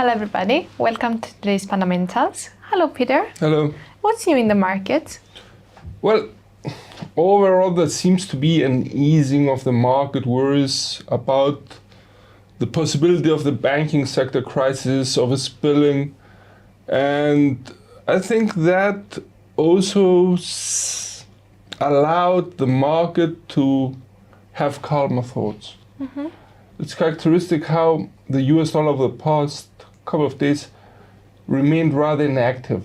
Hello everybody, welcome to today's fundamentals. Hello Peter. Hello. What's new in the market? Well, overall there seems to be an easing of the market worries about the possibility of the banking sector crisis, of a spilling, and I think that also allowed the market to have calmer thoughts. Mm-hmm. It's characteristic how the US dollar over the past couple of days remained rather inactive.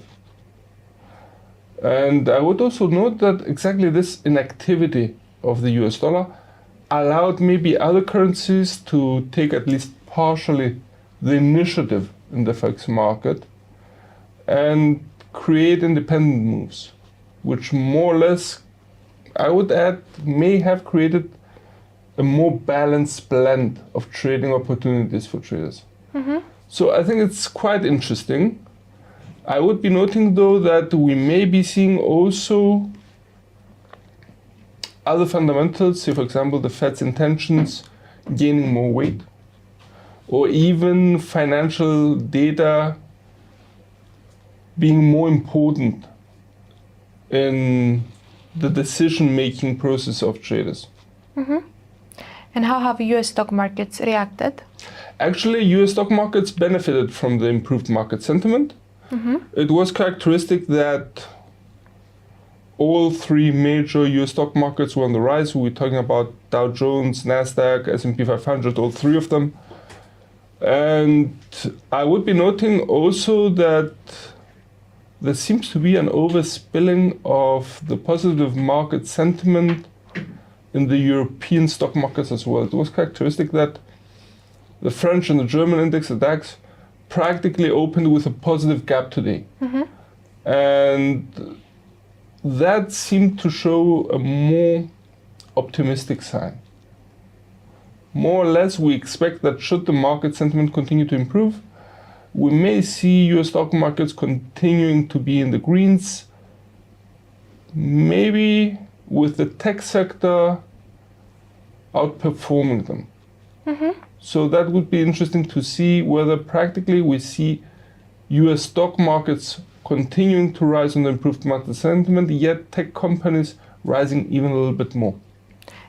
And I would also note that exactly this inactivity of the US dollar allowed maybe other currencies to take at least partially the initiative in the FX market and create independent moves, which more or less, I would add, may have created a more balanced blend of trading opportunities for traders. Mm-hmm. So I think it's quite interesting. I would be noting though that we may be seeing also other fundamentals, say for example the Fed's intentions gaining more weight, or even financial data being more important in the decision-making process of traders. Mm-hmm. And how have US stock markets reacted? Actually, US stock markets benefited from the improved market sentiment. Mm-hmm. It was characteristic that all three major US stock markets were on the rise. We're talking about Dow Jones, NASDAQ, S&P 500, all three of them. And I would be noting also that there seems to be an overspilling of the positive market sentiment in the European stock markets as well. It was characteristic that the French and the German index, the DAX, practically opened with a positive gap today. Mm-hmm. And that seemed to show a more optimistic sign. More or less, we expect that should the market sentiment continue to improve, we may see US stock markets continuing to be in the greens, maybe with the tech sector outperforming them. Mm-hmm. So that would be interesting to see whether practically we see US stock markets continuing to rise on the improved market sentiment, yet tech companies rising even a little bit more.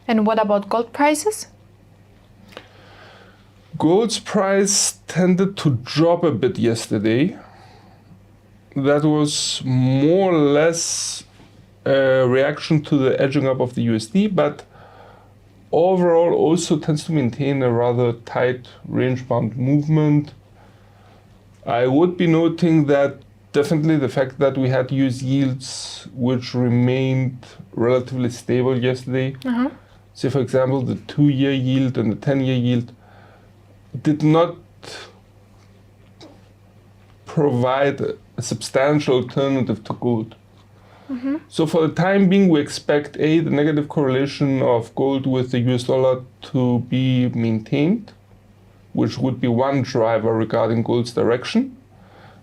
And what about gold prices? Gold's price tended to drop a bit yesterday. That was more or less a reaction to the edging up of the USD, but overall also tends to maintain a rather tight range-bound movement. I would be noting that definitely the fact that we had US yields which remained relatively stable yesterday. Uh-huh. Say for example the 2-year yield and the 10-year yield did not provide a substantial alternative to gold. Mm-hmm. So for the time being, we expect the negative correlation of gold with the US dollar to be maintained, which would be one driver regarding gold's direction.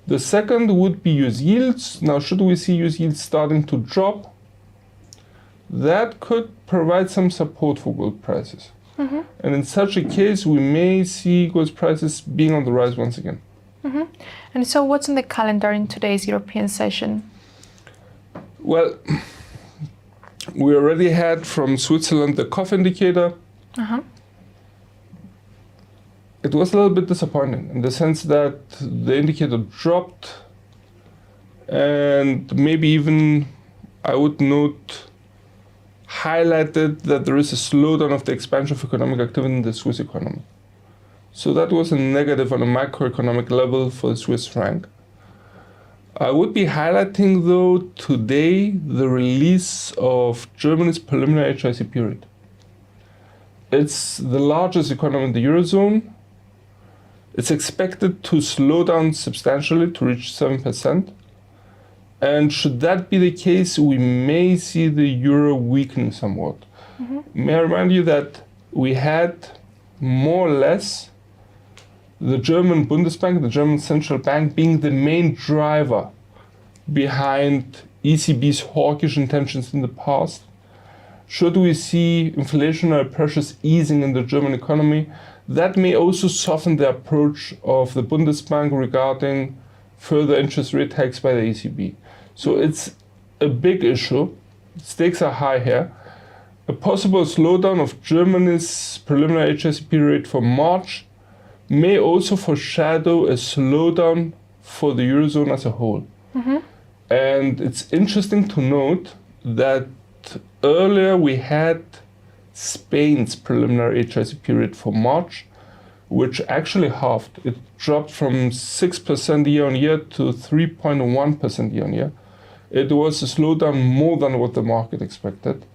The second would be US yields. Now, should we see US yields starting to drop, that could provide some support for gold prices. Mm-hmm. And in such a case, we may see gold prices being on the rise once again. Mm-hmm. And so what's on the calendar in today's European session? Well, we already had from Switzerland the COF indicator. Uh-huh. It was a little bit disappointing in the sense that the indicator dropped, and maybe even, I would note, highlighted that there is a slowdown of the expansion of economic activity in the Swiss economy. So that was a negative on a macroeconomic level for the Swiss franc. I would be highlighting though today the release of Germany's preliminary HICP rate. It's the largest economy in the Eurozone. It's expected to slow down substantially to reach 7%. And should that be the case, we may see the euro weakening somewhat. Mm-hmm. May I remind you that we had more or less the German Bundesbank, the German central bank, being the main driver behind ECB's hawkish intentions in the past. should we see inflationary pressures easing in the German economy, that may also soften the approach of the Bundesbank regarding further interest rate hikes by the ECB. So it's a big issue. Stakes are high here. A possible slowdown of Germany's preliminary HSBC rate for March may also foreshadow a slowdown for the Eurozone as a whole. And it's interesting to note that earlier we had Spain's preliminary HSBC rate for March, which actually halved. It dropped from 6% year on year to 3.1% year on year. It was a slowdown more than what the market expected.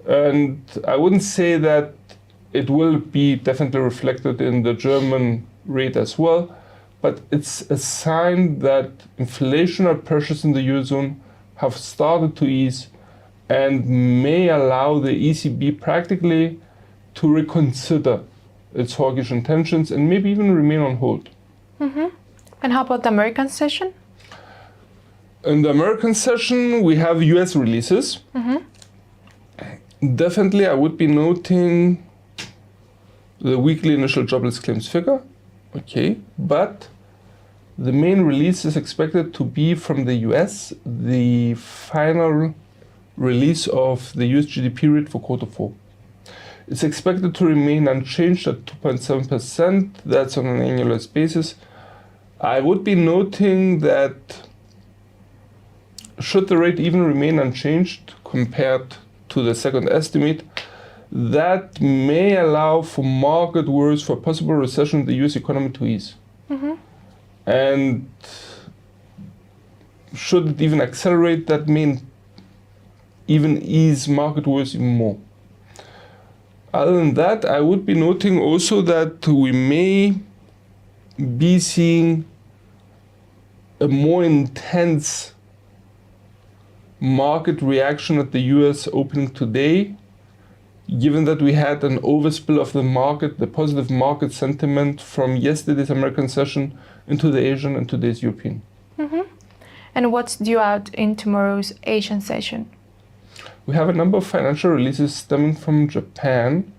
And I wouldn't say that it will be definitely reflected in the German rate as well, but it's a sign that inflationary pressures in the Eurozone have started to ease and may allow the ECB practically to reconsider its hawkish intentions and maybe even remain on hold. And how about the American session? In the American session, we have US releases. Definitely, I would be noting the weekly initial jobless claims figure. Okay, but the main release is expected to be from the US, the final release of the US GDP rate for Q4. It's expected to remain unchanged at 2.7%. That's on an annualized basis. I would be noting that should the rate even remain unchanged compared to the second estimate, that may allow for market worries for possible recession in the US economy to ease. And should it even accelerate, that may even ease market worries even more. Other than that, I would be noting also that we may be seeing a more intense market reaction at the US opening today, given that we had an overspill of the market, the positive market sentiment from yesterday's American session into the Asian and today's European. And what's due out in tomorrow's Asian session? We have a number of financial releases stemming from Japan.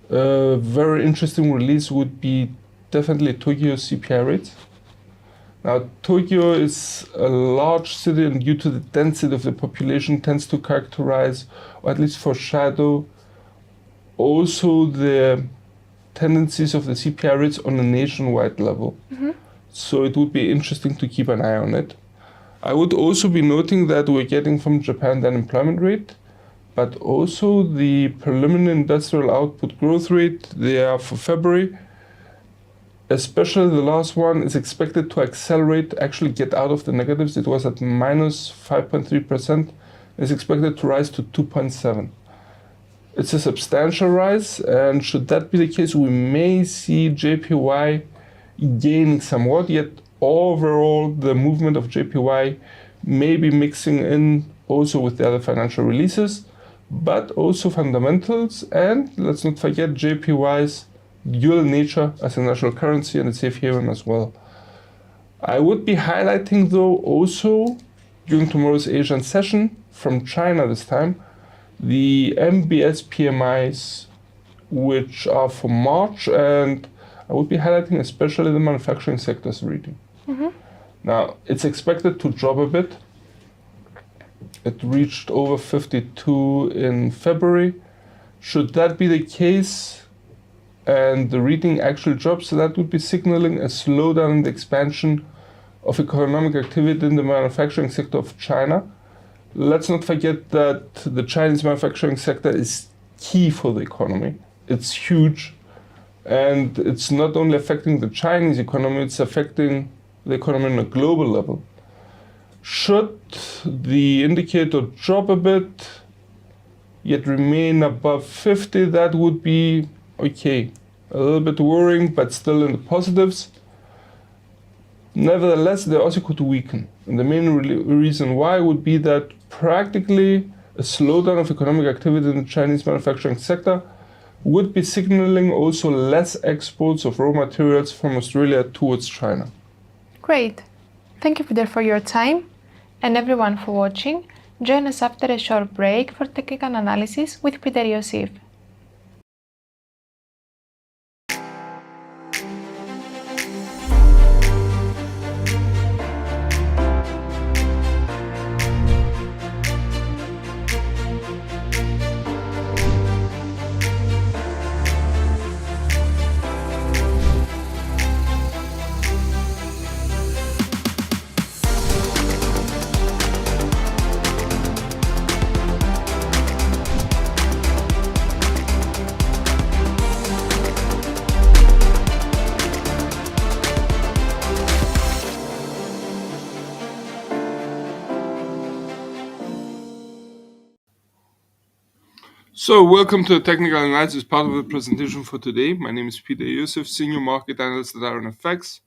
A very interesting release would be definitely Tokyo's CPI rates. Now, Tokyo is a large city, and due to the density of the population, tends to characterize, or at least foreshadow, also the tendencies of the CPI rates on a nationwide level. So it would be interesting to keep an eye on it. I would also be noting that we're getting from Japan the unemployment rate, but also the preliminary industrial output growth rate there for February, especially the last one, is expected to accelerate, actually get out of the negatives. It was at minus 5.3%. It's expected to rise to 2.7. It's a substantial rise, and should that be the case, we may see JPY gaining somewhat, yet overall the movement of JPY may be mixing in also with the other financial releases, but also fundamentals, and let's not forget JPY's dual nature as a national currency and a safe haven as well. I would be highlighting though also during tomorrow's Asian session from China this time, the MBS PMIs, which are for March, and I would be highlighting especially the manufacturing sector's reading. Now, it's expected to drop a bit. It reached over 52 in February. Should that be the case and the reading actually drops, that would be signaling a slowdown in the expansion of economic activity in the manufacturing sector of China. Let's not forget that the Chinese manufacturing sector is key for the economy. It's huge, and it's not only affecting the Chinese economy, it's affecting the economy on a global level. Should the indicator drop a bit, yet remain above 50, that would be okay. A little bit worrying, but still in the positives. Nevertheless, they also could weaken. And the main reason why would be that practically a slowdown of economic activity in the Chinese manufacturing sector would be signaling also less exports of raw materials from Australia towards China. Great. Thank you, Peter, for your time, and everyone for watching. Join us after a short break for technical analysis with Peter Iosif. So, welcome to the technical analysis part of the presentation for today. My name is Peter Iosif, Senior Market Analyst at IronFX.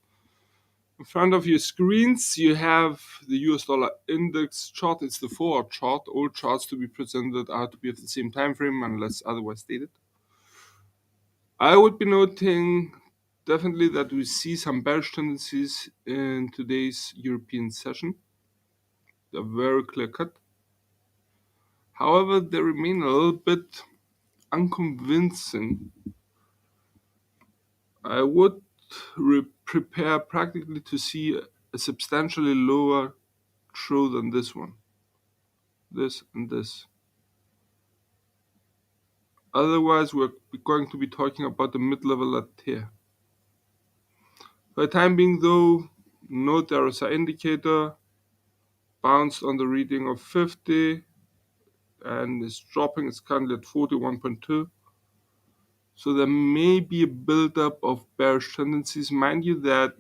In front of your screens, you have the US dollar index chart. It's the 4-hour chart. All charts to be presented are to be of the same time frame unless otherwise stated. I would be noting definitely that we see some bearish tendencies in today's European session. They're very clear cut. However, they remain a little bit unconvincing. I would prepare practically to see a substantially lower throw than this one. This and this. Otherwise, we're going to be talking about the mid-level at here. For the time being though, note the RSI indicator bounced on the reading of 50 and is dropping. It's currently at 41.2. So there may be a buildup of bearish tendencies. Mind you that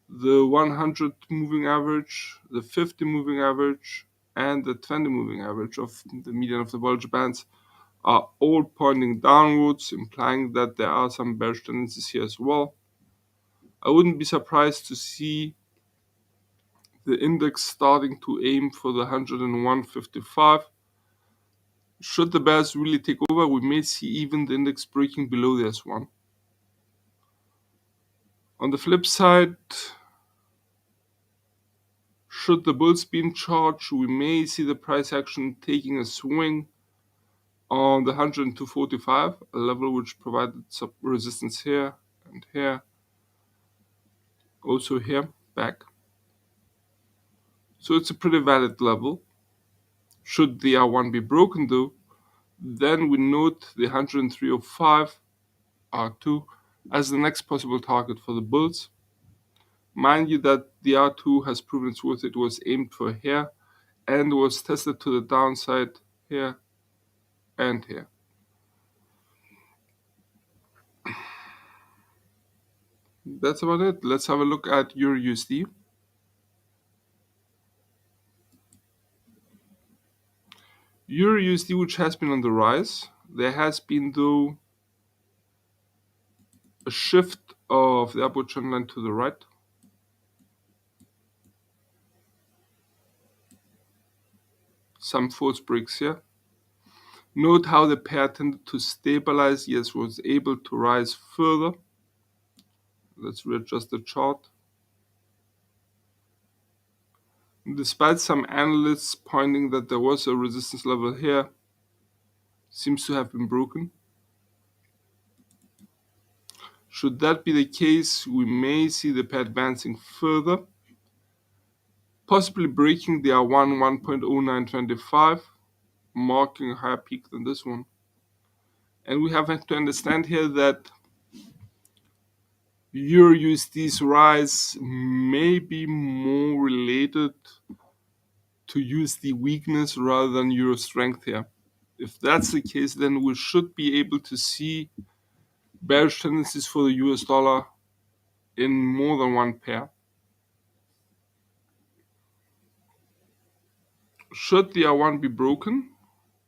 the 100 moving average, the 50 moving average, and the 20 moving average of the median of the Bollinger Bands are all pointing downwards, implying that there are some bearish tendencies here as well. I wouldn't be surprised to see the index starting to aim for the 101.55. Should the bears really take over, we may see even the index breaking below this one. On the flip side, should the bulls be in charge, we may see the price action taking a swing on the 102.45, a level which provided some resistance here and here, also here, back. So it's a pretty valid level. Should the R1 be broken though, then we note the 103.05 R2 as the next possible target for the bulls. Mind you that the R2 has proven its worth. It was aimed for here and was tested to the downside here and here. That's about it. Let's have a look at Euro USD. Euro USD, which has been on the rise. There has been though a shift of the upward trend line to the right. Some false breaks here. Note how the pair tended to stabilize. Yes, was able to rise further. Let's readjust the chart. Despite some analysts pointing that there was a resistance level here, seems to have been broken. Should that be the case, we may see the pair advancing further, possibly breaking the R1 1.0925, marking a higher peak than this one. And we have to understand here that Euro USD's rise may be more related to USD weakness rather than Euro strength here. If that's the case, then we should be able to see bearish tendencies for the US dollar in more than one pair. Should the R1 be broken,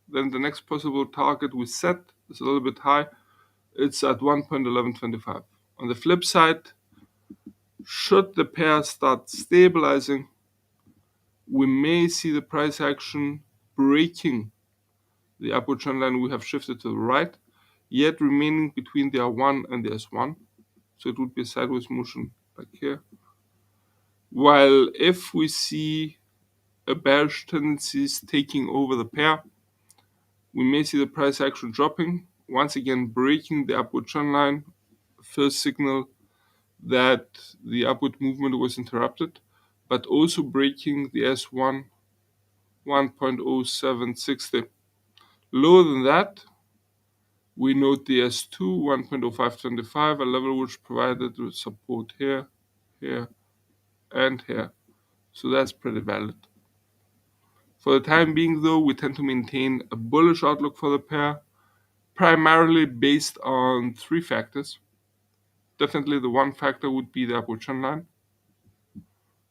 then the next possible target we set is a little bit high. It's at 1.1125. On the flip side, should the pair start stabilizing, we may see the price action breaking the upward trend line we have shifted to the right, yet remaining between the R1 and the S1. So it would be a sideways motion like here. While if we see a bearish tendency is taking over the pair. We may see the price action dropping, once again breaking the upward trend line, first signal that the upward movement was interrupted, but also breaking the S1 1.0760. Lower than that, we note the S2 1.0525, a level which provided support here, here, and here. So that's pretty valid. For the time being though, we tend to maintain a bullish outlook for the pair, primarily based on three factors. Definitely the one factor would be the upward trend line.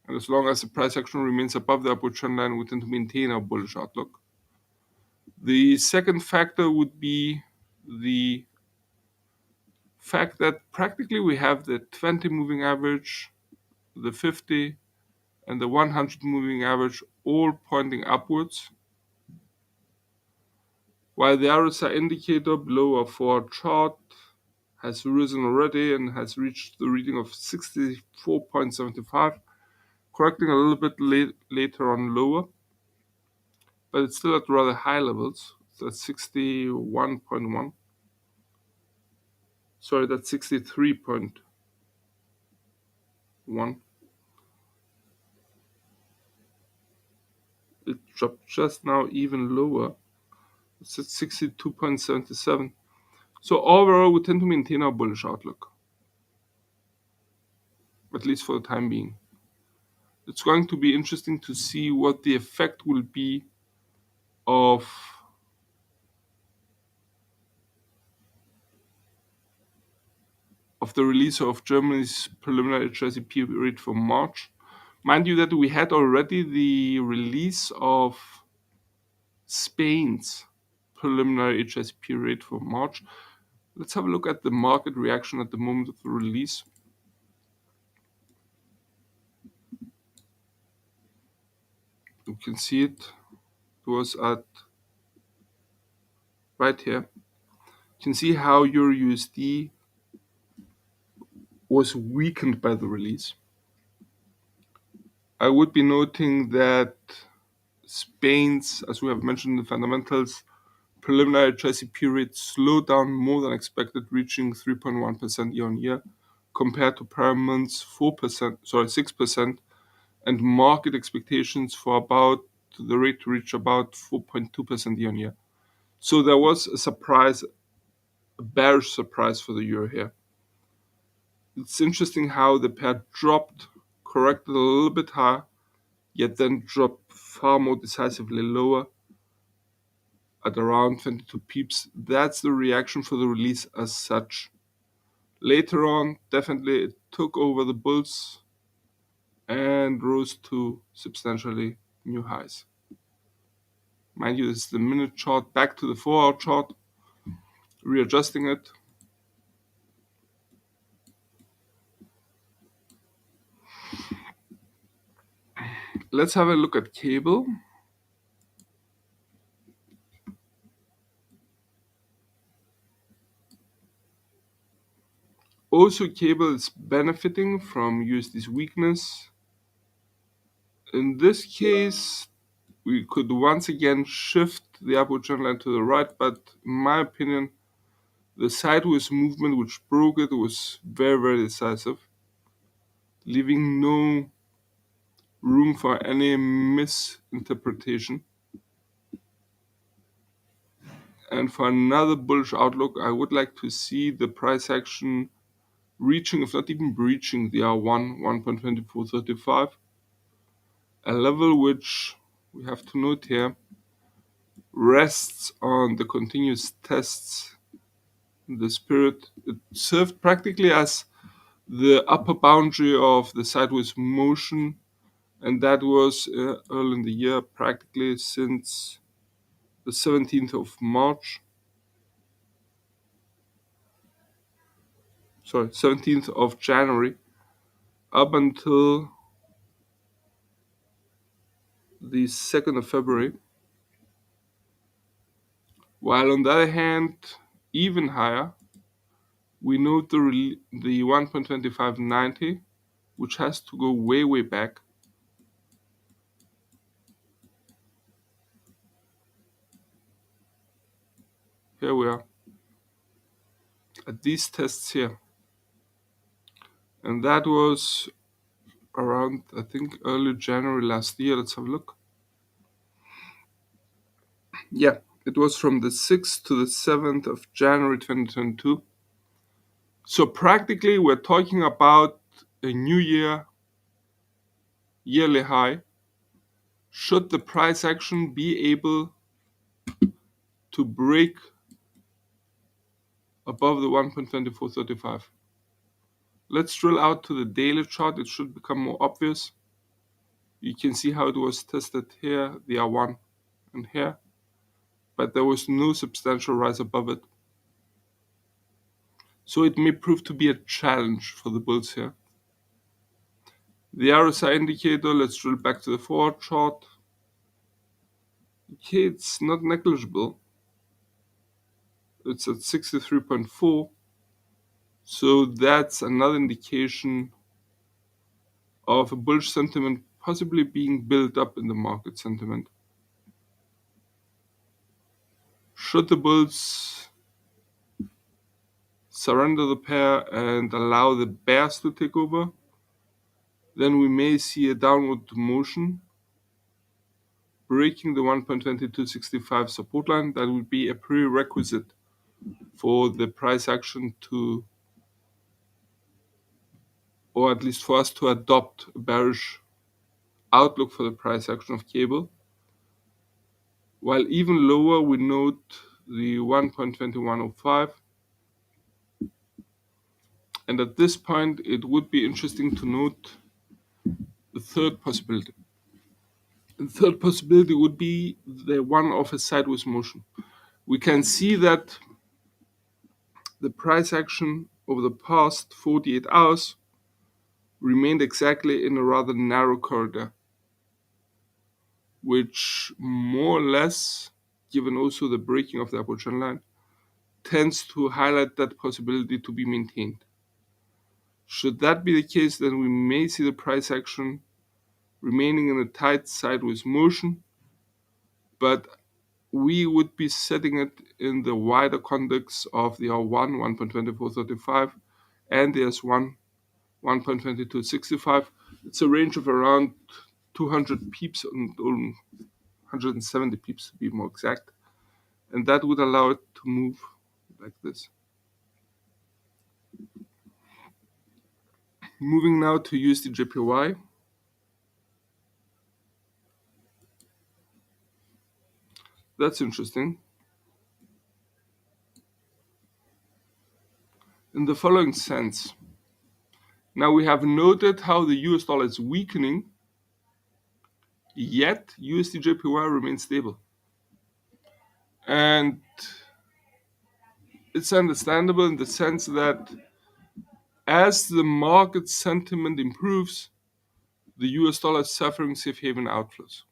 And as long as the price action remains above the upward trend line, we tend to maintain our bullish outlook. The second factor would be the fact that practically we have the 20 moving average, the 50, and the 100 moving average all pointing upwards, while the RSI indicator below our 4-hour chart has risen already and has reached the reading of 64.75, correcting a little bit later on lower, but it's still at rather high levels. So that's 61.1. Sorry, that's 63.1. It dropped just now even lower. It's at 62.77. So overall, we tend to maintain our bullish outlook, at least for the time being. It's going to be interesting to see what the effect will be of the release of Germany's preliminary HICP rate for March. Mind you that we had already the release of Spain's preliminary HICP rate for March. Let's have a look at the market reaction at the moment of the release. You can see it was at right here. You can see how Euro USD was weakened by the release. I would be noting that Spain's, as we have mentioned in the fundamentals, preliminary HICP rate slowed down more than expected, reaching 3.1% year on year, compared to prior months 6%, and market expectations for about the rate to reach about 4.2% year on year. So there was a surprise, a bearish surprise for the euro here. It's interesting how the pair dropped, corrected a little bit higher, yet then dropped far more decisively lower at around 22 pips. That's the reaction for the release as such. Later on, definitely it took over the bulls and rose to substantially new highs. Mind you, this is the minute chart, back to the 4-hour chart, readjusting it. Let's have a look at cable. Also, cable is benefiting from USD's weakness. In this case, we could once again shift the upward trend line to the right, but in my opinion, the sideways movement which broke it was very, very decisive, leaving no room for any misinterpretation. And for another bullish outlook, I would like to see the price action reaching, if not even breaching, the R1 1.2435, a level which we have to note here rests on the continuous tests. The spirit, it served practically as the upper boundary of the sideways motion, and that was early in the year, practically since the 17th of March. 17th of January, up until the 2nd of February. While on the other hand, even higher, we note the 1.2590, which has to go way, way back. Here we are at these tests here. And that was around, I think, early January last year. Let's have a look. Yeah, it was from the 6th to the 7th of January 2022. So practically, we're talking about a new yearly high. Should the price action be able to break above the 1.2435? Let's drill out to the daily chart. It should become more obvious. You can see how it was tested here, the R1, and here, but there was no substantial rise above it. So it may prove to be a challenge for the bulls here. The RSI indicator, let's drill back to the forward chart. Okay, it's not negligible. It's at 63.4. So that's another indication of a bullish sentiment possibly being built up in the market sentiment. Should the bulls surrender the pair and allow the bears to take over, then we may see a downward motion breaking the 1.2265 support line. That would be a prerequisite for the price action to, or at least for us to adopt a bearish outlook for the price action of cable. While even lower, we note the 1.2105. And at this point, it would be interesting to note the third possibility. The third possibility would be the one of a sideways motion. We can see that the price action over the past 48 hours remained exactly in a rather narrow corridor, which more or less, given also the breaking of the upward trend line, tends to highlight that possibility to be maintained. Should that be the case, then we may see the price action remaining in a tight sideways motion, but we would be setting it in the wider context of the R1 1.2435 and the S1 1.2265. It's a range of around 200 pips and 170 pips to be more exact, and that would allow it to move like this. Moving now to USD/JPY. That's interesting. In the following sense. Now we have noted how the US dollar is weakening, yet USD/JPY remains stable. And it's understandable in the sense that as the market sentiment improves, the US dollar is suffering safe haven outflows.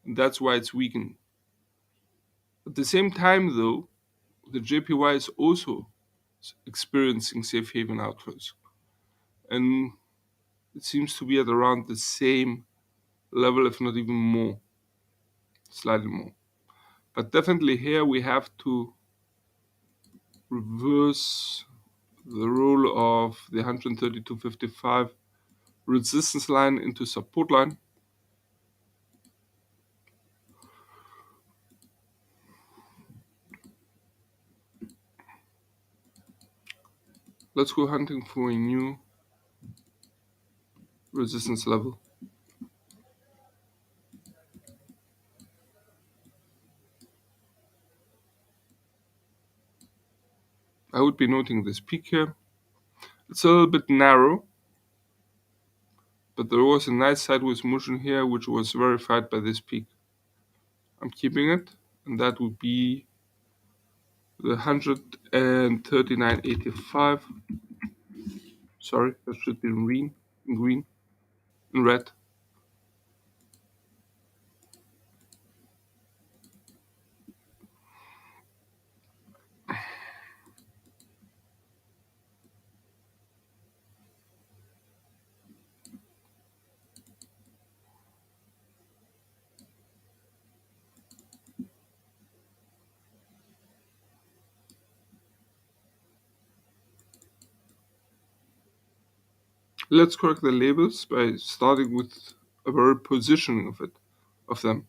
And that's why it's weakening. At the same time, though, the JPY is also experiencing safe haven outflows. And it seems to be at around the same level, if not even more, slightly more. But definitely here we have to reverse the role of the 132.55 resistance line into support line. Let's go hunting for a new resistance level. I would be noting this peak here. It's a little bit narrow, but there was a nice sideways motion here which was verified by this peak. I'm keeping it, and that would be the 139.85. Sorry, that should be in red. Let's correct the labels by starting with a very positioning of them.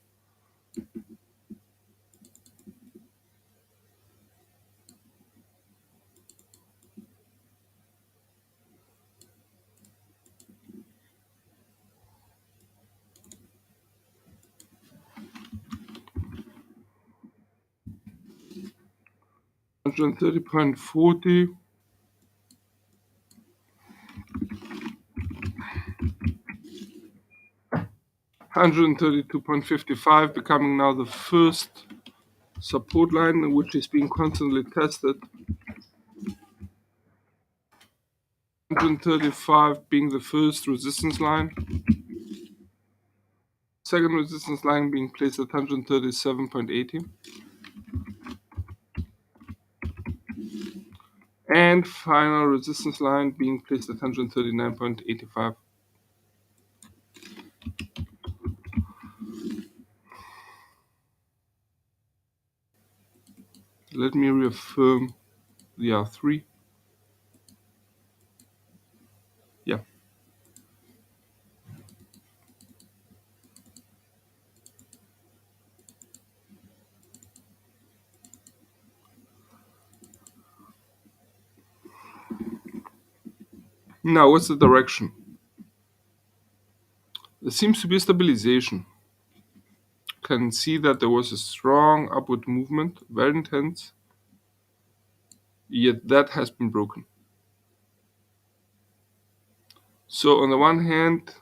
$130.40. 132.55 becoming now the first support line, which is being constantly tested. 135 being the first resistance line. Second resistance line being placed at 137.80. And final resistance line being placed at 139.85. Let me reaffirm the R3. Yeah. Now, what's the direction? There seems to be a stabilization. Can see that there was a strong upward movement, very intense, yet that has been broken. So on the one hand,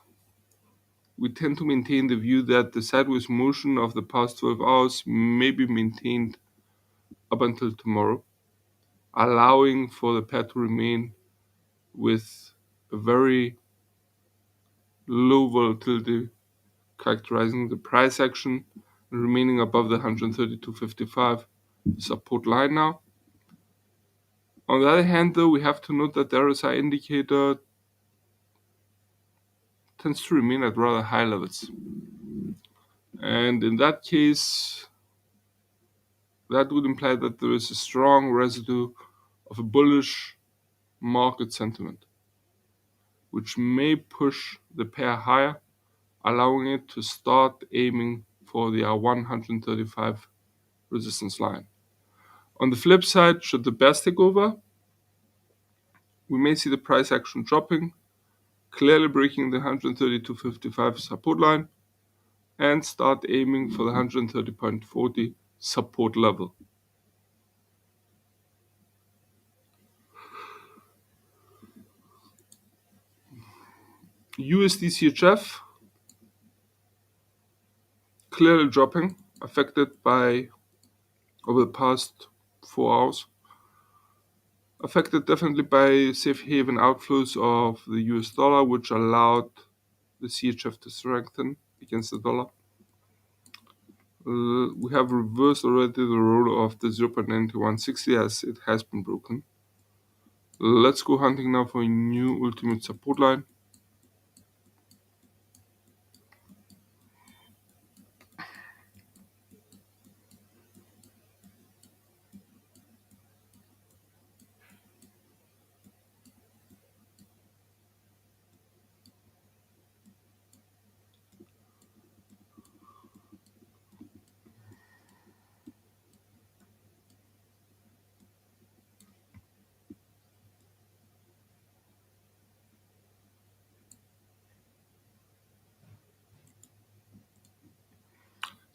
we tend to maintain the view that the sideways motion of the past 12 hours may be maintained up until tomorrow, allowing for the pair to remain with a very low volatility characterizing the price action and remaining above the 132.55 support line now. On the other hand, though, we have to note that the RSI indicator tends to remain at rather high levels. And in that case, that would imply that there is a strong residue of a bullish market sentiment, which may push the pair higher, allowing it to start aiming for the R135 resistance line. On the flip side, should the bears take over, we may see the price action dropping, clearly breaking the 132.55 support line, and start aiming for the 130.40 support level. USD CHF clearly dropping, affected by, over the past 4 hours, affected definitely by safe haven outflows of the US dollar, which allowed the CHF to strengthen against the dollar. We have reversed already the role of the 0.9160 as it has been broken. Let's go hunting now for a new ultimate support line.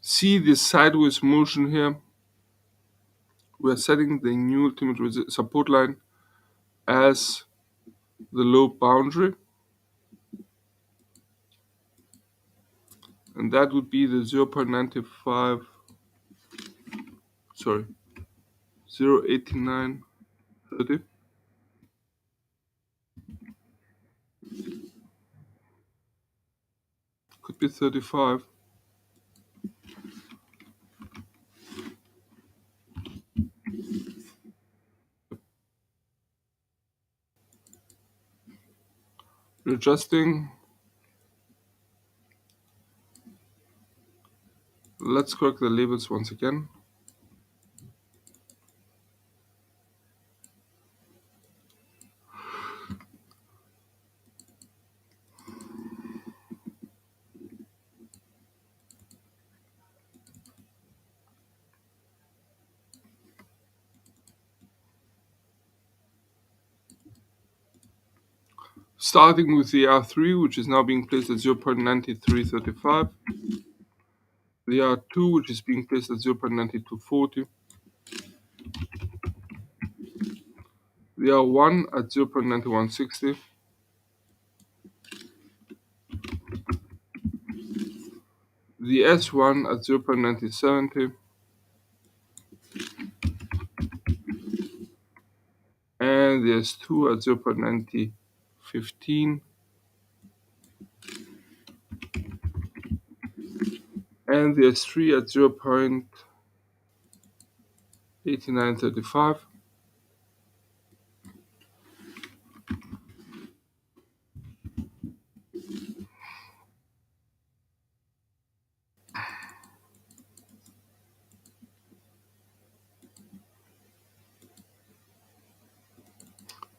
See this sideways motion here. We are setting the new ultimate support line as the low boundary, and that would be the 0.95, sorry, 0.8930. Could be 35. Adjusting. Let's correct the labels once again. Starting with the R3, which is now being placed at 0.9335. The R2, which is being placed at 0.9240. The R1 at 0.9160. The S1 at 0.9070. And the S2 at 0.9015. And the S3 at 0.8935.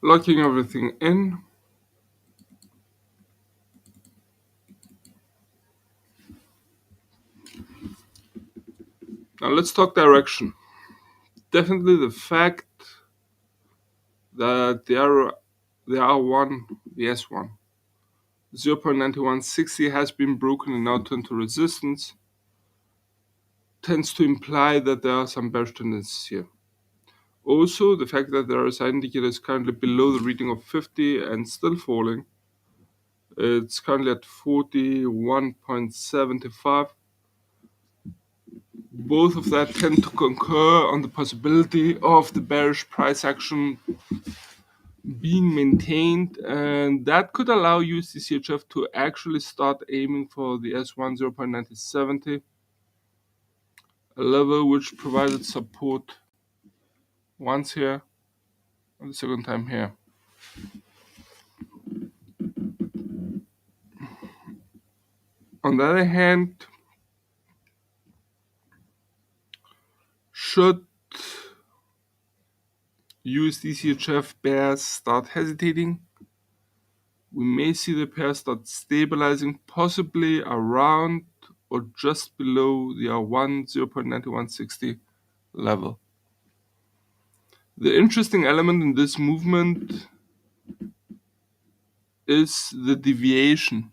Locking everything in. Now let's talk direction. Definitely the fact that the R1, the S1, 0.9160 has been broken and now turned to resistance tends to imply that there are some bearish tendencies here. Also, the fact that the RSI indicator is currently below the reading of 50 and still falling. It's currently at 41.75. Both of that tend to concur on the possibility of the bearish price action being maintained, and that could allow USD/CHF to actually start aiming for the S1 0.9070, a level which provided support once here and the second time here. On the other hand, should USD/CHF bears start hesitating, we may see the pair start stabilizing possibly around or just below the R1 0.9160 level. The interesting element in this movement is the deviation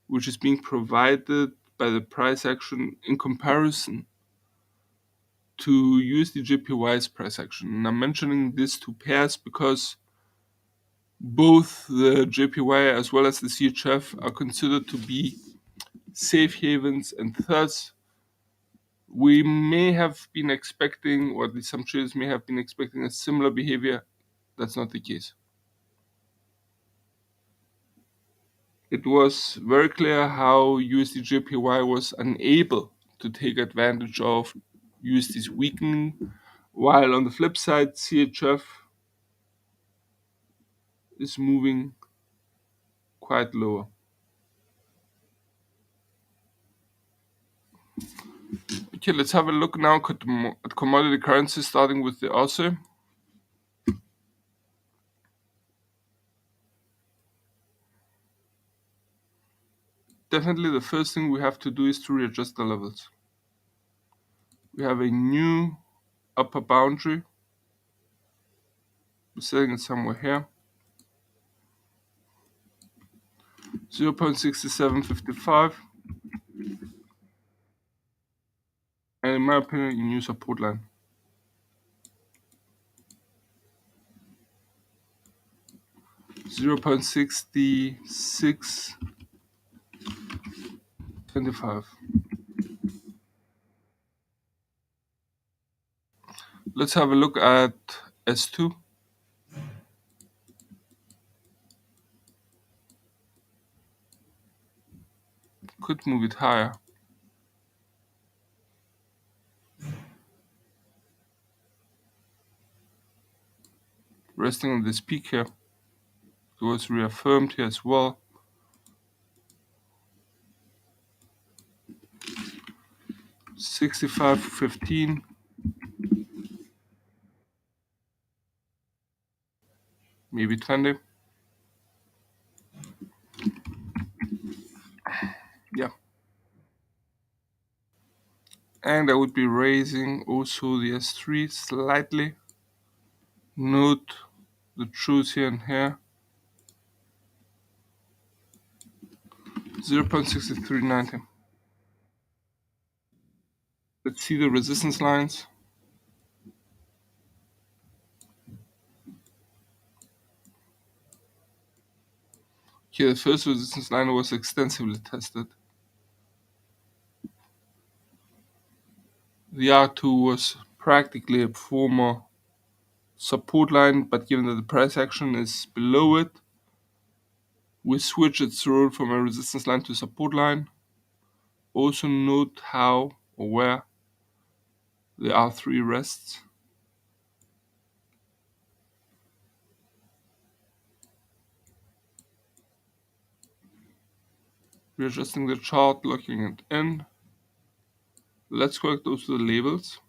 which is being provided by the price action in comparison to USD/JPY's price action. And I'm mentioning these two pairs because both the JPY as well as the CHF are considered to be safe havens, and thus we may have been expecting, or at least some traders may have been expecting, a similar behavior. That's not the case. It was very clear how USD/JPY was unable to take advantage of USD's weakening, while on the flip side, CHF is moving quite lower. Okay, let's have a look now at commodity currencies, starting with the Aussie. Definitely the first thing we have to do is to readjust the levels. We have a new upper boundary. We're setting it somewhere here. 0.6755. And in my opinion, a new support line. 0.6625. Let's have a look at S2. Could move it higher. Resting on this peak here. It was reaffirmed here as well. $65.15. Maybe 20. Yeah. And I would be raising also the S3 slightly. Note the truth here and here. 0.6390. Let's see the resistance lines. Here, the first resistance line was extensively tested. The R2 was practically a former support line, but given that the price action is below it, we switch its role from a resistance line to support line. Also note how or where the R3 rests. Readjusting the chart, locking it in. Let's correct those to the labels.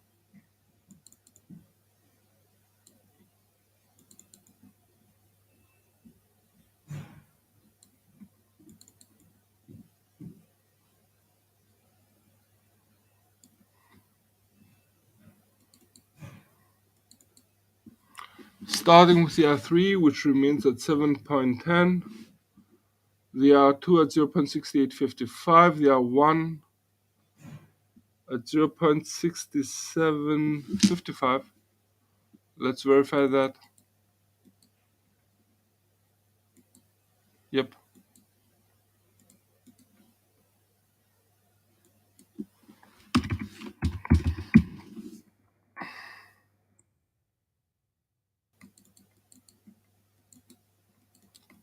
Starting with the R3, which remains at 7.10, the R2 at 0.6855, the R1 at 0.6755. Let's verify that. Yep.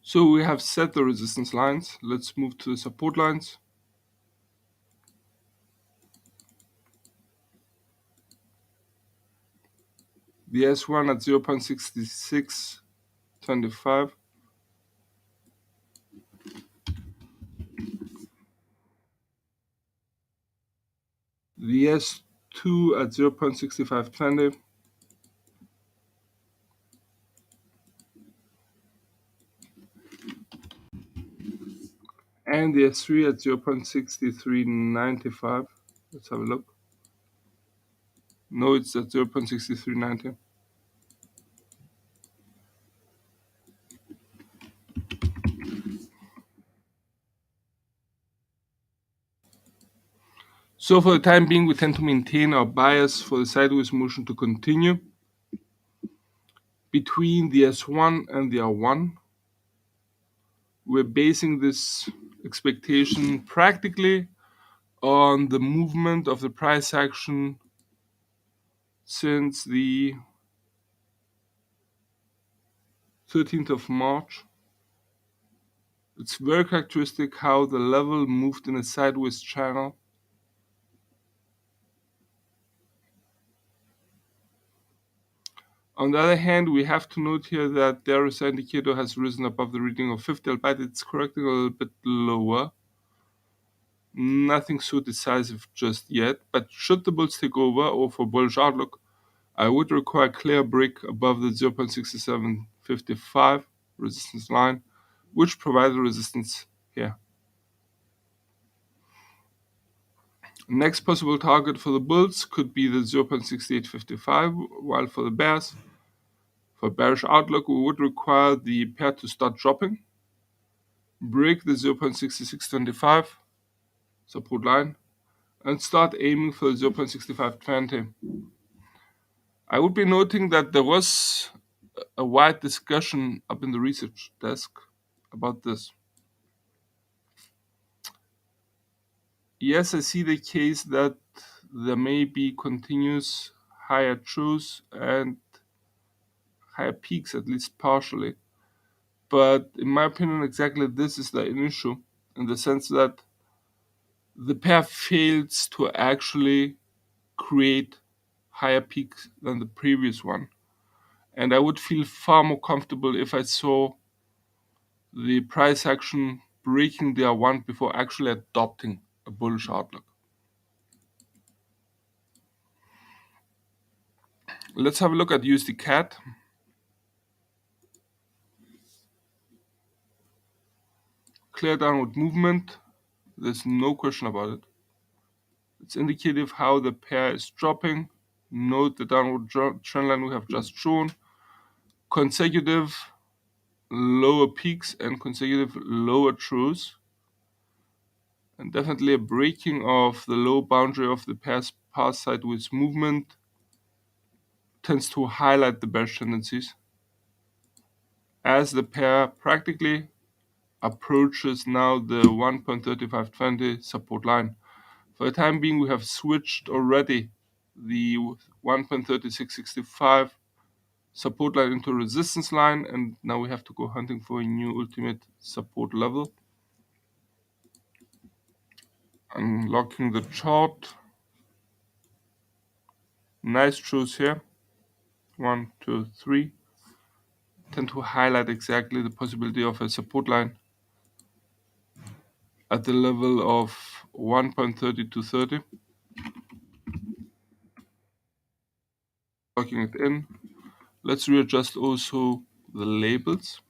So we have set the resistance lines. Let's move to the support lines. The S1 at 0.6625. The S2 at 0.6520. And the S3 at 0.6395. Let's have a look. No, it's at 0.6390. So for the time being, we tend to maintain our bias for the sideways motion to continue between the S1 and the R1. We're basing this expectation practically on the movement of the price action since the 13th of March. It's very characteristic how the level moved in a sideways channel. On the other hand, we have to note here that the RSI indicator has risen above the reading of 50, albeit it's correcting a little bit lower. Nothing so decisive just yet, but should the bulls take over or for bullish outlook, I would require a clear break above the 0.6755 resistance line, which provides resistance here. Next possible target for the bulls could be the 0.6855, while for the bears, for bearish outlook, we would require the pair to start dropping, break the 0.6625 support line, and start aiming for the 0.6520. I would be noting that there was a wide discussion up in the research desk about this. Yes, I see the case that there may be continuous higher truths and higher peaks, at least partially. But in my opinion, exactly this is an issue, in the sense that the pair fails to actually create higher peaks than the previous one. And I would feel far more comfortable if I saw the price action breaking the R1 before actually adopting a bullish outlook. Let's have a look at USD CAD. Clear downward movement. There's no question about it. It's indicative how the pair is dropping. Note the downward trend line we have just shown. Consecutive lower peaks and consecutive lower truths. And definitely a breaking of the low boundary of the pair's past sideways movement tends to highlight the bearish tendencies as the pair practically approaches now the 1.3520 support line. For the time being, we have switched already the 1.3665 support line into a resistance line, and now we have to go hunting for a new ultimate support level. Unlocking the chart. Nice truths here. 1, 2, 3. Tend to highlight exactly the possibility of a support line at the level of 1.3230. Locking it in. Let's readjust also the labels.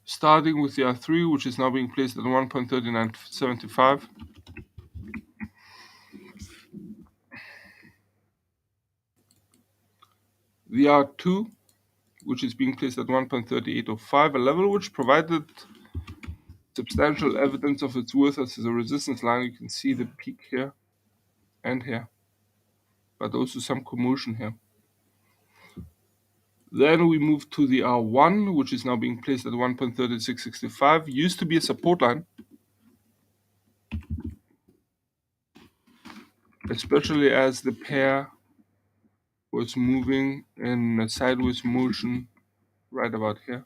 Starting with the R3, which is now being placed at 1.3975. The R2, which is being placed at 1.3805, a level which provided substantial evidence of its worth as a resistance line. You can see the peak here and here, but also some commotion here. Then we move to the R1, which is now being placed at 1.3665. Used to be a support line, especially as the pair was moving in a sideways motion right about here.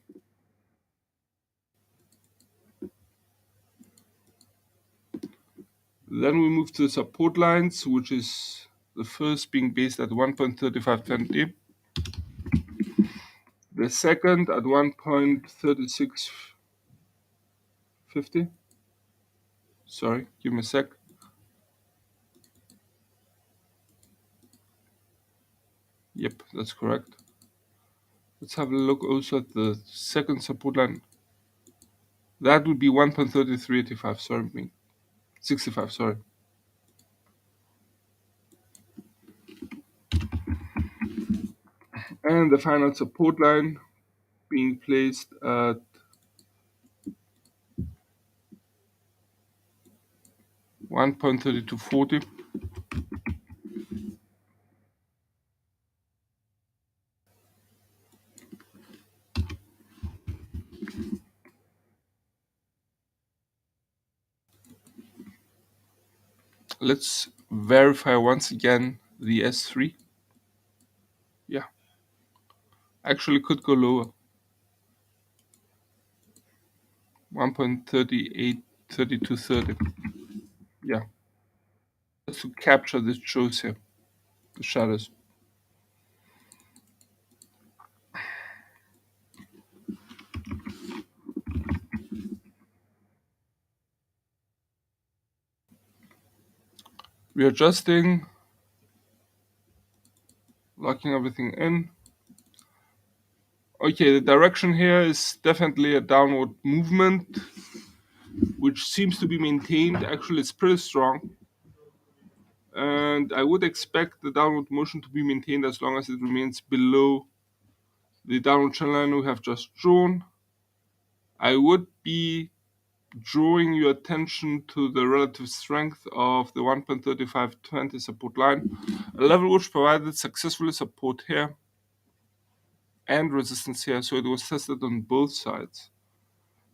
Then we move to the support lines, which is the first being based at 1.3520. The second at 1.3650. Sorry, give me a sec. Yep, that's correct. Let's have a look also at the second support line. That would be 1.3385, sorry, 65, sorry. And the final support line being placed at 1.3240. Let's verify once again the S3. Yeah, actually could go lower. 1.383230. Yeah, just to capture this shows here, the shadows. Readjusting, locking everything in. Okay, the direction here is definitely a downward movement, which seems to be maintained. Actually, it's pretty strong. And I would expect the downward motion to be maintained as long as it remains below the downward trend line we have just drawn. I would be drawing your attention to the relative strength of the 1.3520 support line, a level which provided successfully support here and resistance here, so it was tested on both sides.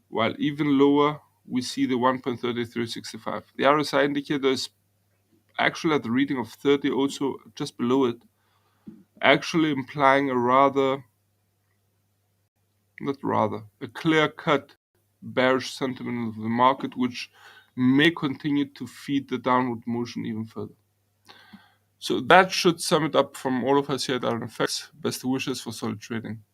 While even lower, we see the 1.3365. The RSI indicator is actually at the reading of 30, also just below it, actually implying a clear-cut bearish sentiment of the market, which may continue to feed the downward motion even further. So that should sum it up from all of us here at IronFX. Best wishes for solid trading.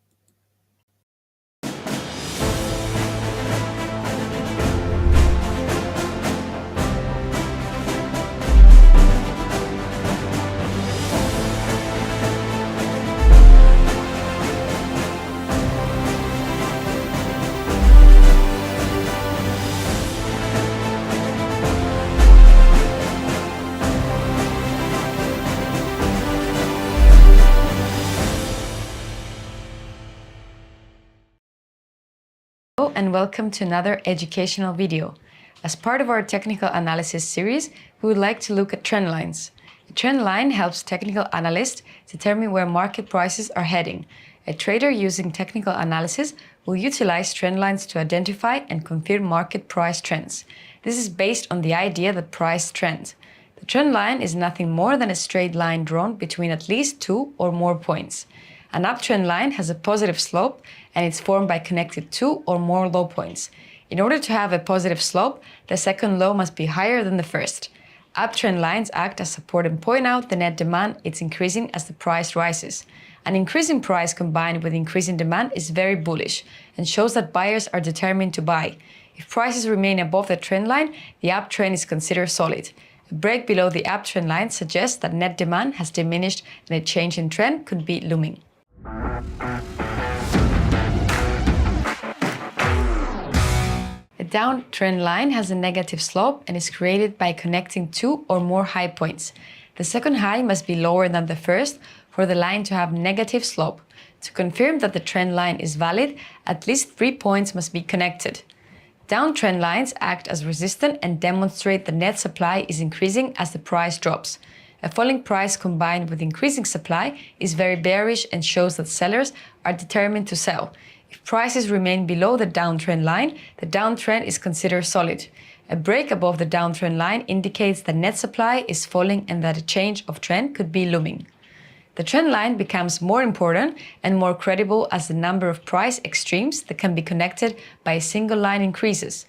Hello and welcome to another educational video. As part of our technical analysis series, we would like to look at trend lines. A trend line helps technical analysts determine where market prices are heading. A trader using technical analysis will utilize trend lines to identify and confirm market price trends. This is based on the idea that price trends. The trend line is nothing more than a straight line drawn between at least 2 or more points. An uptrend line has a positive slope and it's formed by connected 2 or more low points. In order to have a positive slope, the second low must be higher than the first. Uptrend lines act as support and point out the net demand it's increasing as the price rises. An increasing price combined with increasing demand is very bullish and shows that buyers are determined to buy. If prices remain above the trend line, the uptrend is considered solid. A break below the uptrend line suggests that net demand has diminished and a change in trend could be looming. A downtrend line has a negative slope and is created by connecting 2 or more high points. The second high must be lower than the first for the line to have negative slope. To confirm that the trend line is valid, at least 3 points must be connected. Downtrend lines act as resistance and demonstrate the net supply is increasing as the price drops. A falling price combined with increasing supply is very bearish and shows that sellers are determined to sell. If prices remain below the downtrend line, the downtrend is considered solid. A break above the downtrend line indicates that net supply is falling and that a change of trend could be looming. The trend line becomes more important and more credible as the number of price extremes that can be connected by a single line increases.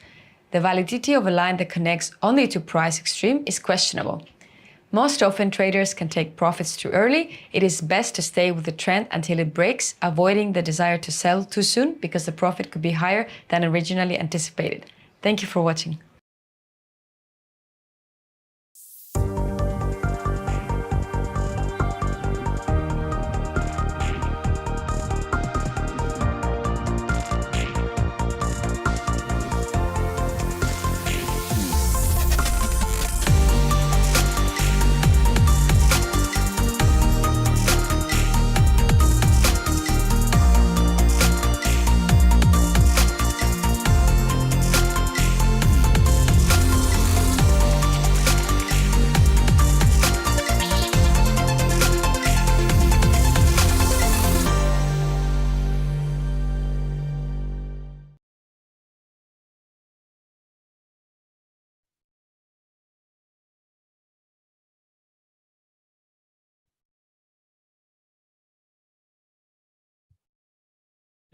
The validity of a line that connects only to price extreme is questionable. Most often traders can take profits too early. It is best to stay with the trend until it breaks, avoiding the desire to sell too soon because the profit could be higher than originally anticipated. Thank you for watching.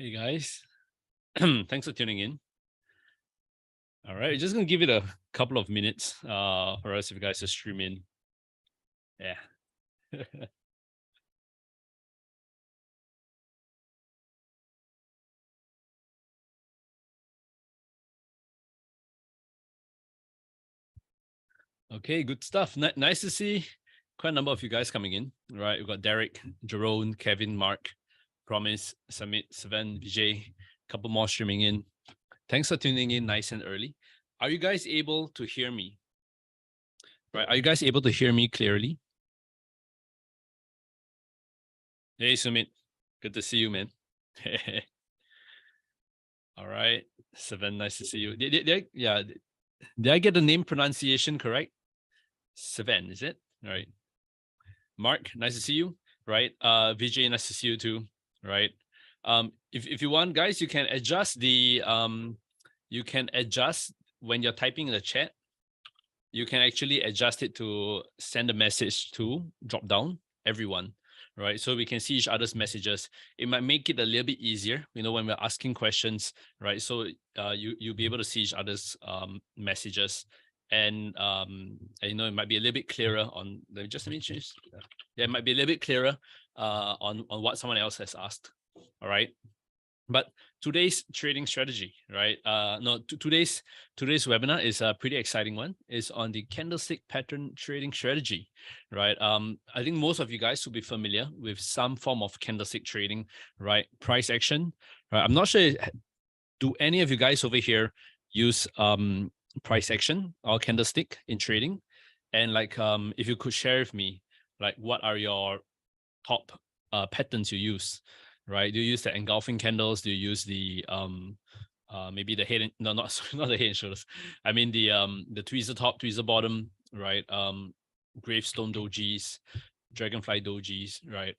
Hey guys, thanks for tuning in. All right, just gonna give it a couple of minutes for us if you guys to stream in. Yeah. Okay, good stuff. Nice to see quite a number of you guys coming in. All right, we've got Derek, Jerome, Kevin, Mark, Promise, Samit, Sven, Vijay, a couple more streaming in. Thanks for tuning in nice and early. Are you guys able to hear me? Right, are you guys able to hear me clearly? Hey, Sumit, good to see you, man. All right, Sven, nice to see you. Did I get the name pronunciation correct? Sven, is it? All right. Mark, nice to see you. Right. Vijay, nice to see you too. Right. If you want, guys, you can adjust the when you're typing in the chat. You can actually adjust it to send a message to drop down everyone. Right. So we can see each other's messages. It might make it a little bit easier, when we're asking questions, right? So you'll be able to see each other's messages. And it might be a little bit clearer on let me change. Yeah, it might be a little bit clearer on what someone else has asked. All right. But today's trading strategy, right? Today's webinar is a pretty exciting one. It's on the candlestick pattern trading strategy, right? I think most of you guys will be familiar with some form of candlestick trading, right? Price action, right? I'm not sure. Do any of you guys over here use price action or candlestick in trading? And if you could share with me, what are your top patterns you use? Right? Do you use the engulfing candles? Do you use the maybe the head and, no, not sorry, not the head and shoulders. I mean the tweezer top, tweezer bottom, right? Gravestone dojis, dragonfly dojis, right?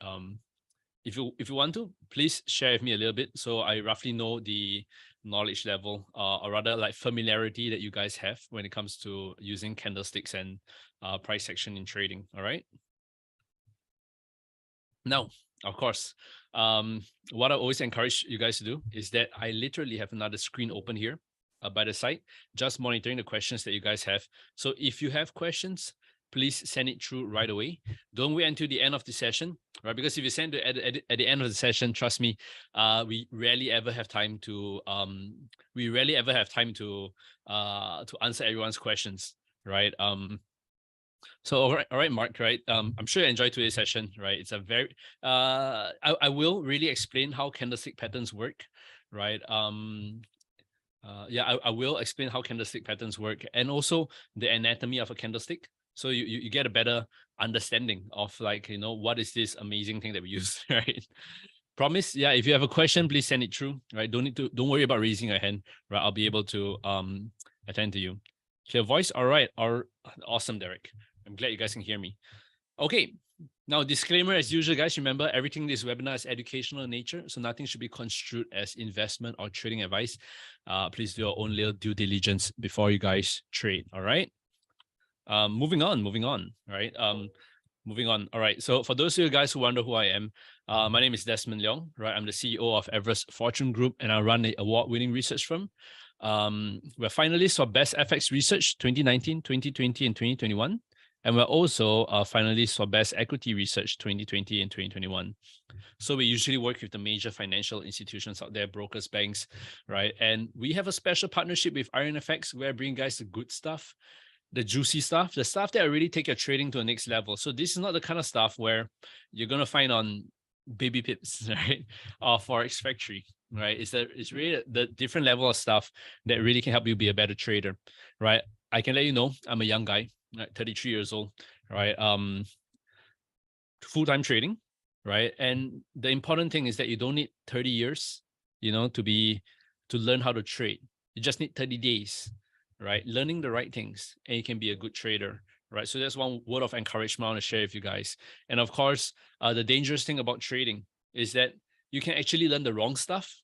If you want to, please share with me a little bit so I roughly know the knowledge level, or rather like familiarity that you guys have when it comes to using candlesticks and price action in trading. All right. Now, of course, what I always encourage you guys to do is that I literally have another screen open here by the side, just monitoring the questions that you guys have. So if you have questions, please send it through right away. Don't wait until the end of the session, right? Because if you send it at the end of the session, trust me, we rarely ever have time to answer everyone's questions, right? So all right, Mark, right? I'm sure you enjoyed today's session, right? It's a very I will really explain how candlestick patterns work, right? I will explain how candlestick patterns work and also the anatomy of a candlestick. So you get a better understanding of like, what is this amazing thing that we use, right? Promise, yeah, if you have a question, please send it through, right? Don't worry about raising your hand, right? I'll be able to attend to you. Clear voice, all right, awesome, Derek. I'm glad you guys can hear me. Okay, now disclaimer as usual, guys, remember everything in this webinar is educational in nature, so nothing should be construed as investment or trading advice. Please do your own little due diligence before you guys trade, all right? Moving on, right? Moving on. All right. So for those of you guys who wonder who I am, my name is Desmond Leong, right? I'm the CEO of Everest Fortune Group, and I run an award-winning research firm. We're finalists for Best FX Research 2019, 2020, and 2021. And we're also finalists for Best Equity Research 2020 and 2021. So we usually work with the major financial institutions out there, brokers, banks, right? And we have a special partnership with IronFX where I bring guys the good stuff, the juicy stuff, the stuff that really take your trading to the next level. So this is not the kind of stuff where you're going to find on Baby Pips, right? Or Forex Factory, right? It's really the different level of stuff that really can help you be a better trader, right? I can let you know, I'm a young guy, right? 33 years old, right? Full-time trading, right? And the important thing is that you don't need 30 years, to learn how to trade. You just need 30 days, right? Learning the right things, and you can be a good trader, right? So that's one word of encouragement I want to share with you guys. And of course, the dangerous thing about trading is that you can actually learn the wrong stuff,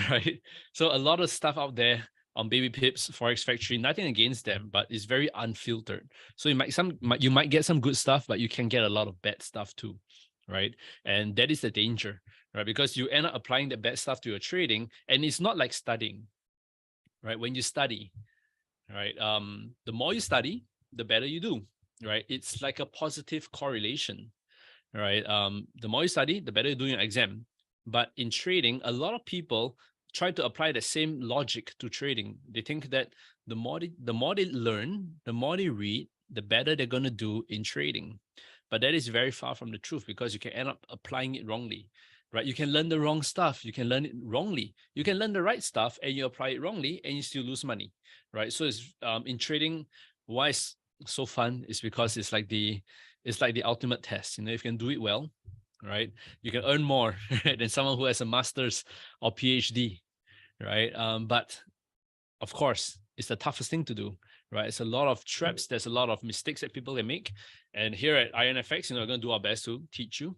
right? So a lot of stuff out there on Baby Pips, Forex Factory, nothing against them, but it's very unfiltered. So you might get some good stuff, but you can get a lot of bad stuff too, right? And that is the danger, right? Because you end up applying the bad stuff to your trading, and it's not like studying, right? When you study, right? The more you study, the better you do, right? It's like a positive correlation, right? The more you study, the better you do in your exam. But in trading, a lot of people try to apply the same logic to trading. They think that the more they learn, the more they read, the better they're going to do in trading. But that is very far from the truth because you can end up applying it wrongly, right? You can learn the wrong stuff. You can learn it wrongly. You can learn the right stuff and you apply it wrongly and you still lose money, right? So it's in trading, why it's so fun is because it's like the ultimate test. If you can do it well, right, you can earn more than someone who has a master's or PhD, right? But of course, it's the toughest thing to do, right? It's a lot of traps. There's a lot of mistakes that people can make. And here at IronFX, we're going to do our best to teach you,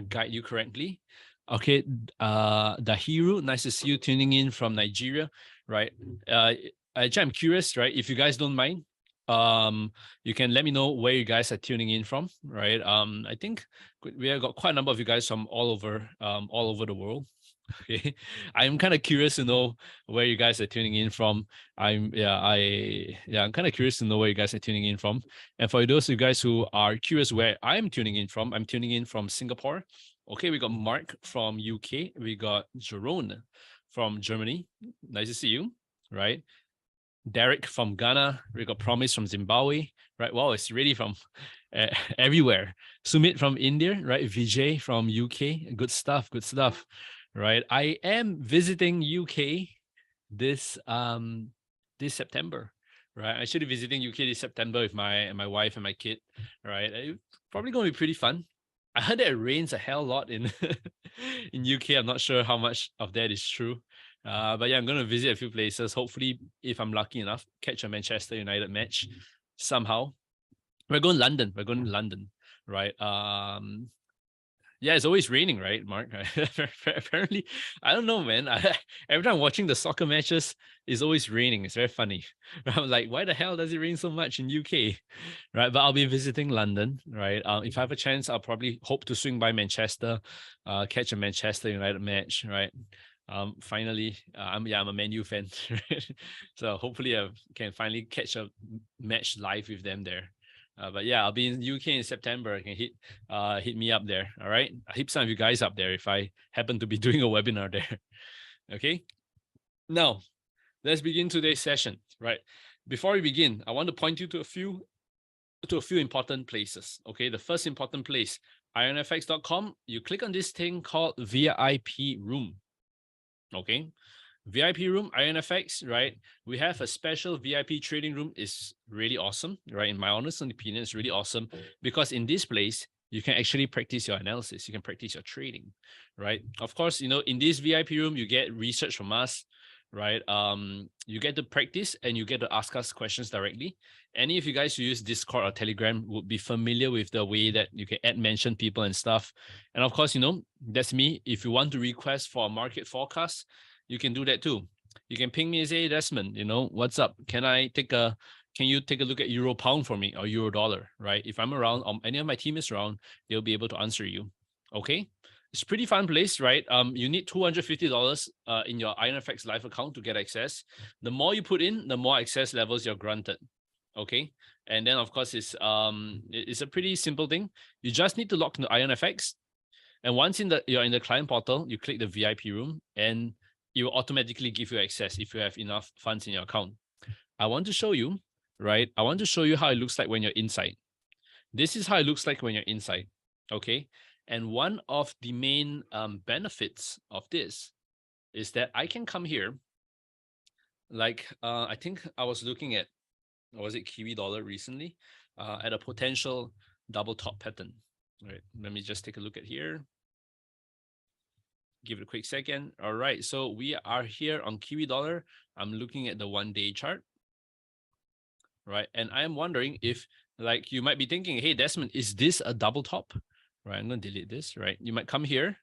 guide you correctly. Okay, Dahiru, nice to see you tuning in from Nigeria, right? Actually, I'm curious, right? If you guys don't mind, you can let me know where you guys are tuning in from, right? I think we have got quite a number of you guys from all over the world. Okay, I'm kind of curious to know where you guys are tuning in from. I'm kind of curious to know where you guys are tuning in from. And for those of you guys who are curious where I'm tuning in from, I'm tuning in from Singapore. Okay, we got Mark from UK. We got Jerome from Germany. Nice to see you, right? Derek from Ghana. We got Promise from Zimbabwe, right? Wow, it's really from everywhere. Sumit from India, right? Vijay from UK. Good stuff, right? I am visiting UK this September, right? I'm actually visiting UK this September with my wife and my kid, right? It's probably going to be pretty fun. I heard that it rains a hell lot in in UK. I'm not sure how much of that is true, But yeah, I'm going to visit a few places. Hopefully, if I'm lucky enough, catch a Manchester United match somehow. We're going London. We're going to London, right? Yeah, it's always raining, right, Mark? Apparently, I don't know, man. Every time watching the soccer matches, it's always raining. It's very funny. I'm like, why the hell does it rain so much in UK, right? But I'll be visiting London, right? If I have a chance, I'll probably hope to swing by Manchester, catch a Manchester United match, right? Finally, I'm a Man U fan, so hopefully I can finally catch a match live with them there. But yeah, I'll be in UK in September. You can hit me up there. All right. I'll hit some of you guys up there if I happen to be doing a webinar there. Okay. Now, let's begin today's session. Right. Before we begin, I want to point you to a few important places. Okay. The first important place, IronFX.com. You click on this thing called VIP room. Okay. VIP room, IronFX, right? We have a special VIP trading room. Is really awesome, right? In my honest opinion, it's really awesome because in this place, you can actually practice your analysis. You can practice your trading, right? Of course, in this VIP room, you get research from us, right? You get to practice and you get to ask us questions directly. Any of you guys who use Discord or Telegram would be familiar with the way that you can add mention people and stuff. And of course, that's me. If you want to request for a market forecast, you can do that too. You can ping me and say, hey, Desmond, what's up? Can you take a look at Euro Pound for me or Euro Dollar, right? If I'm around, any of my team is around, they'll be able to answer you. Okay. It's a pretty fun place, right? You need $250 in your IronFX live account to get access. The more you put in, the more access levels you're granted. Okay. And then of course it's a pretty simple thing. You just need to log into IronFX. And once you're in the client portal, you click the VIP room and it will automatically give you access if you have enough funds in your account. I want to show you, right? I want to show you how it looks like when you're inside. This is how it looks like when you're inside, okay? And one of the main benefits of this is that I can come here, like I think I was looking at, was it Kiwi dollar recently, at a potential double top pattern, right? Let me just take a look at here. Give it a quick second. All right, so we are here on Kiwi dollar. I'm looking at the 1-day chart, right? And I am wondering if, like, you might be thinking, hey, Desmond, is this a double top? Right, I'm going to delete this, right? You might come here,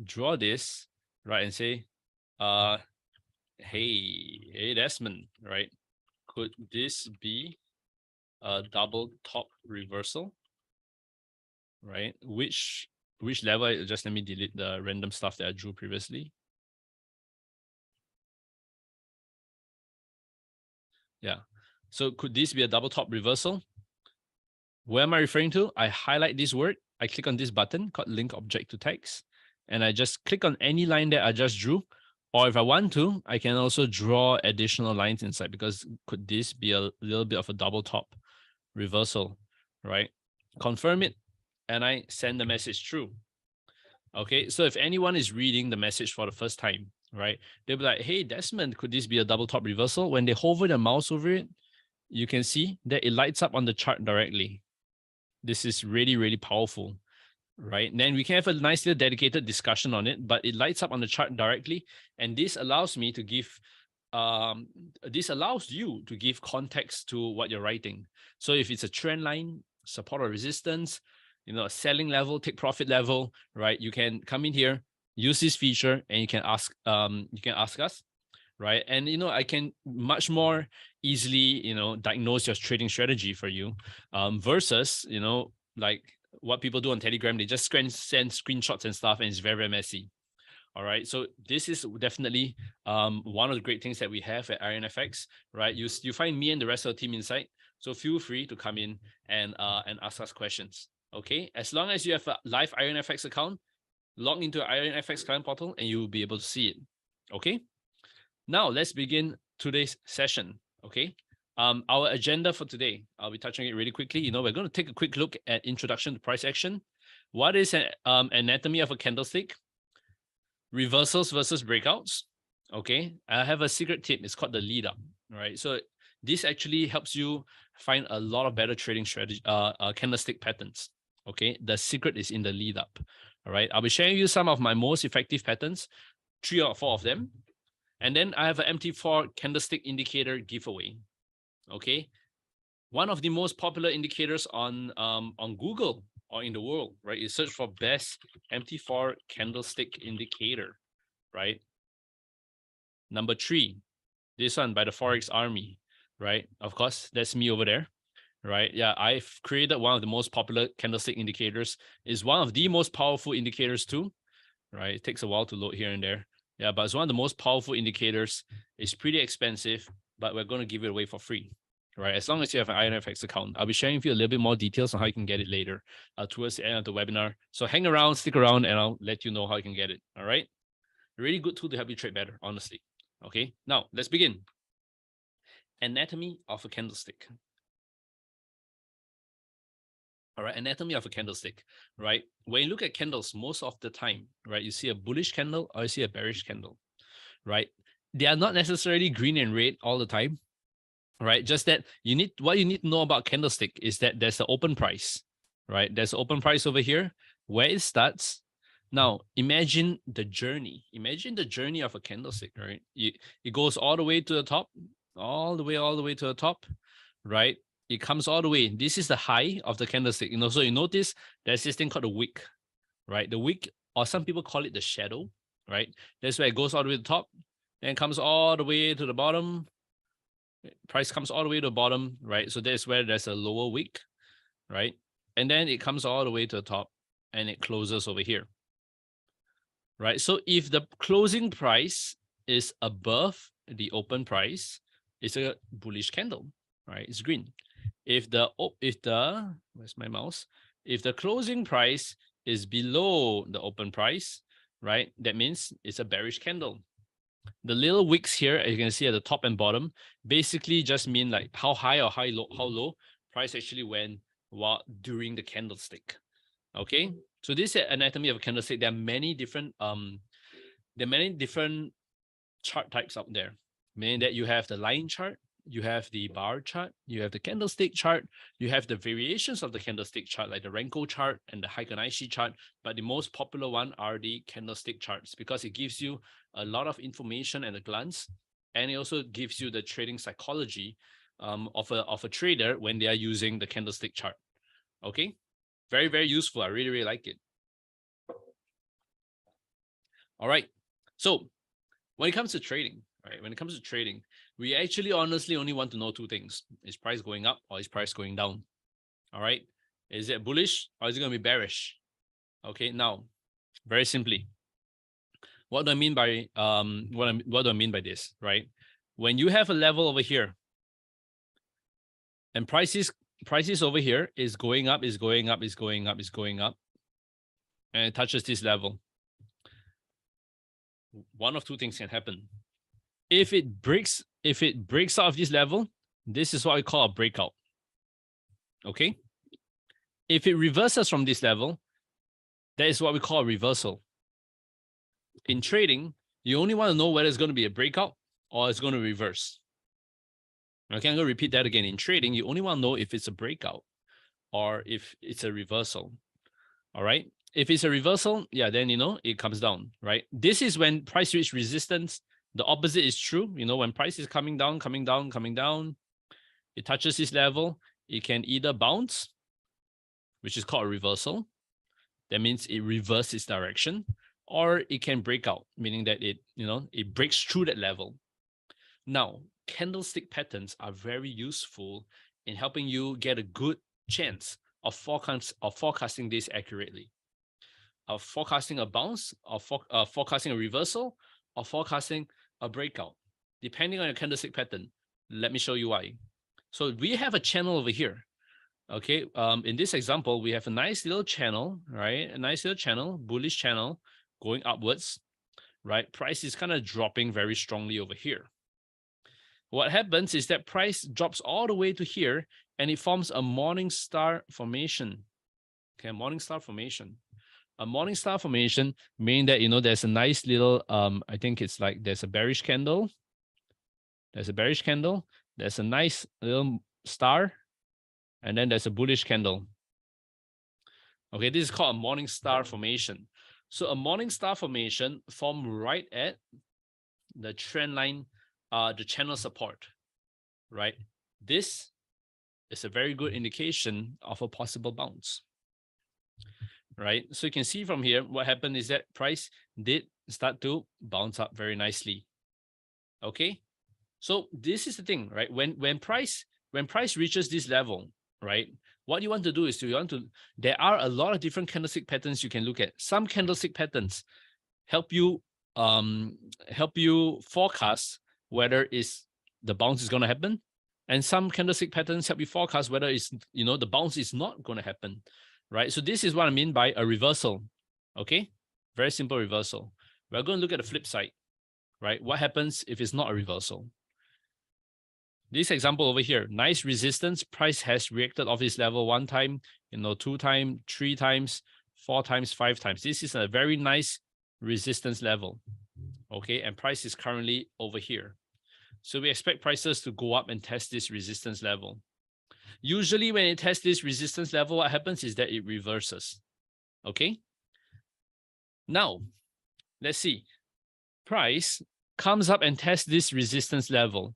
draw this, right, and say, hey, Desmond, right? Could this be a double top reversal, right? Which level? Just let me delete the random stuff that I drew previously. Yeah. So could this be a double top reversal? Where am I referring to? I highlight this word. I click on this button called link object to text. And I just click on any line that I just drew. Or if I want to, I can also draw additional lines inside, because could this be a little bit of a double top reversal, right? Confirm it. And I send the message through. Okay, so if anyone is reading the message for the first time, right, they'll be like, hey, Desmond, could this be a double top reversal? When they hover their mouse over it, you can see that it lights up on the chart directly. This is really, really powerful, right? And then we can have a nice little dedicated discussion on it, but it lights up on the chart directly. And this allows me to give, this allows you to give context to what you're writing. So if it's a trend line, support or resistance, a selling level, take profit level, right? You can come in here, use this feature, and you can ask us, right? And I can much more easily diagnose your trading strategy for you, versus like what people do on Telegram. They just send screenshots and stuff, and it's very, very messy. All right, so this is definitely one of the great things that we have at IronFX, right? You find me and the rest of the team inside, so feel free to come in and ask us questions. Okay, as long as you have a live IronFX account, log into IronFX client portal and you will be able to see it. Okay, now let's begin today's session. Okay, our agenda for today, I'll be touching it really quickly. We're going to take a quick look at introduction to price action. What is an anatomy of a candlestick? Reversals versus breakouts. Okay, I have a secret tip. It's called the lead up. Right, so this actually helps you find a lot of better trading strategy, candlestick patterns. Okay, the secret is in the lead up. All right, I'll be sharing you some of my most effective patterns, 3 or 4 of them. And then I have an MT4 candlestick indicator giveaway. Okay. One of the most popular indicators on Google or in the world, right? You search for best MT4 candlestick indicator, right? Number 3, this one by the Forex Army, right? Of course, that's me over there, right? Yeah, I've created one of the most popular candlestick indicators. It's one of the most powerful indicators too, right? It takes a while to load here and there. Yeah, but it's one of the most powerful indicators. It's pretty expensive, but we're going to give it away for free, right? As long as you have an IronFX account. I'll be sharing with you a little bit more details on how you can get it later towards the end of the webinar. So hang around, stick around, and I'll let you know how you can get it, all right? A really good tool to help you trade better, honestly. Okay, now let's begin. Anatomy of a candlestick. All right, anatomy of a candlestick, right? When you look at candles, most of the time, right, you see a bullish candle or you see a bearish candle, right? They are not necessarily green and red all the time, right? Just that what you need to know about candlestick is that there's an open price, right? There's an open price over here where it starts. Now, imagine the journey. Imagine the journey of a candlestick, right? It goes all the way to the top, all the way to the top, right? It comes all the way. This is the high of the candlestick. So you notice there's this thing called the wick, right? The wick, or some people call it the shadow, right? That's where it goes all the way to the top, then comes all the way to the bottom. Price comes all the way to the bottom, right? So that's where there's a lower wick, right? And then it comes all the way to the top and it closes over here, right? So if the closing price is above the open price, it's a bullish candle, right? It's green. If the where's my mouse? If the closing price is below the open price, right? That means it's a bearish candle. The little wicks here, as you can see at the top and bottom, basically just mean like how high or how low price actually went during the candlestick. Okay, so this is anatomy of a candlestick. There are many different chart types out there, meaning that you have the line chart, you have the bar chart, you have the candlestick chart, you have the variations of the candlestick chart like the Renko chart and the Heiken-Aishi chart, but the most popular one are the candlestick charts because it gives you a lot of information at a glance, and it also gives you the trading psychology of a trader when they are using the candlestick chart. Okay, very, very useful. I really, really like it. All right, so when it comes to trading, right? When it comes to trading, we actually honestly only want to know two things. Is price going up or is price going down? All right. Is it bullish or is it going to be bearish? Okay. Now, very simply, what do I mean by what do I mean by this, right? When you have a level over here and prices over here is going up, is going up, is going up, is going up, and it touches this level, one of two things can happen. If it breaks out of this level, this is what we call a breakout. Okay. If it reverses from this level, that is what we call a reversal. In trading, you only want to know whether it's going to be a breakout or it's going to reverse. Okay, I'm going to repeat that again. In trading, you only want to know if it's a breakout or if it's a reversal. All right. If it's a reversal, yeah, then it comes down, right? This is when price reach resistance. The opposite is true. When price is coming down, it touches this level, it can either bounce, which is called a reversal. That means it reverses its direction, or it can break out, meaning that it breaks through that level. Now, candlestick patterns are very useful in helping you get a good chance of forecasting this accurately. Of forecasting a bounce, of forecasting a reversal, or forecasting a breakout, depending on your candlestick pattern. Let me show you why. So we have a channel over here. Okay, in this example, we have a nice little channel, right? A nice little channel, bullish channel going upwards, right? Price is kind of dropping very strongly over here. What happens is that price drops all the way to here and it forms a morning star formation. Okay, a morning star formation. A morning star formation meaning that there's a nice little I think it's like there's a bearish candle. There's a bearish candle, there's a nice little star, and then there's a bullish candle. Okay, this is called a morning star formation. So a morning star formation formed right at the trend line, the channel support, right? This is a very good indication of a possible bounce, right? So you can see from here, what happened is that price did start to bounce up very nicely. Okay, so this is the thing, right? When price reaches this level, right? What you want to do is there are a lot of different candlestick patterns you can look at. Some candlestick patterns help you forecast whether the bounce is going to happen, and some candlestick patterns help you forecast whether the bounce is not going to happen, right? So this is what I mean by a reversal. Okay, very simple reversal. We're going to look at the flip side, right? What happens if it's not a reversal? This example over here, nice resistance. Price has reacted off this level 1 time, 2 times, 3 times, 4 times, 5 times. This is a very nice resistance level. Okay, and price is currently over here. So we expect prices to go up and test this resistance level. Usually when it tests this resistance level, what happens is that it reverses. Okay. Now, let's see. Price comes up and tests this resistance level.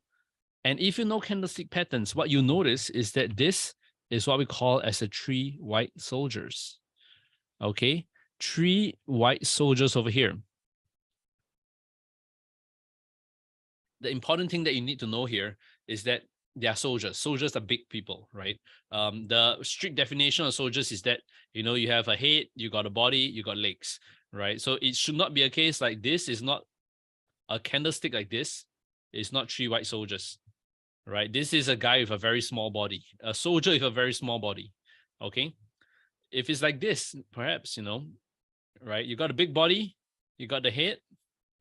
And if you know candlestick patterns, what you notice is that this is what we call as the 3 white soldiers. Okay, 3 white soldiers over here. The important thing that you need to know here is that they are soldiers. Soldiers are big people, right? The strict definition of soldiers is that, you have a head, you got a body, you got legs, right? So it should not be a case like this. Is not a candlestick like this. It's not 3 white soldiers, right? This is a guy with a very small body, a soldier with a very small body, okay? If it's like this, perhaps, right? You got a big body, you got the head,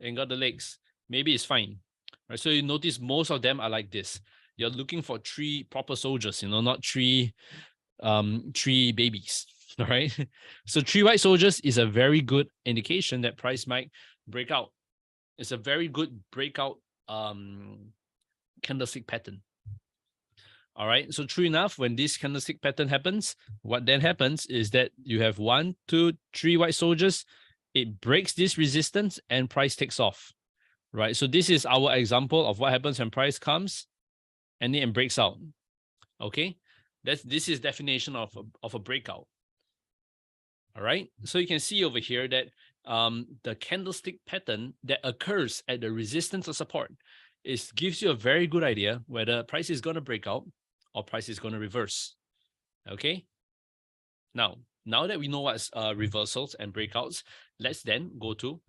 and got the legs. Maybe it's fine, right? So you notice most of them are like this. You're looking for 3 proper soldiers, not 3 babies, all right? So 3 white soldiers is a very good indication that price might break out. It's a very good breakout candlestick pattern. All right, so true enough, when this candlestick pattern happens, what then happens is that you have 1, 2, 3 white soldiers. It breaks this resistance and price takes off, right? So this is our example of what happens when price comes and then breaks out. Okay, this is definition of a breakout. All right, so you can see over here that the candlestick pattern that occurs at the resistance or support gives you a very good idea whether price is going to break out or price is going to reverse. Okay, now that we know what's reversals and breakouts, let's then go to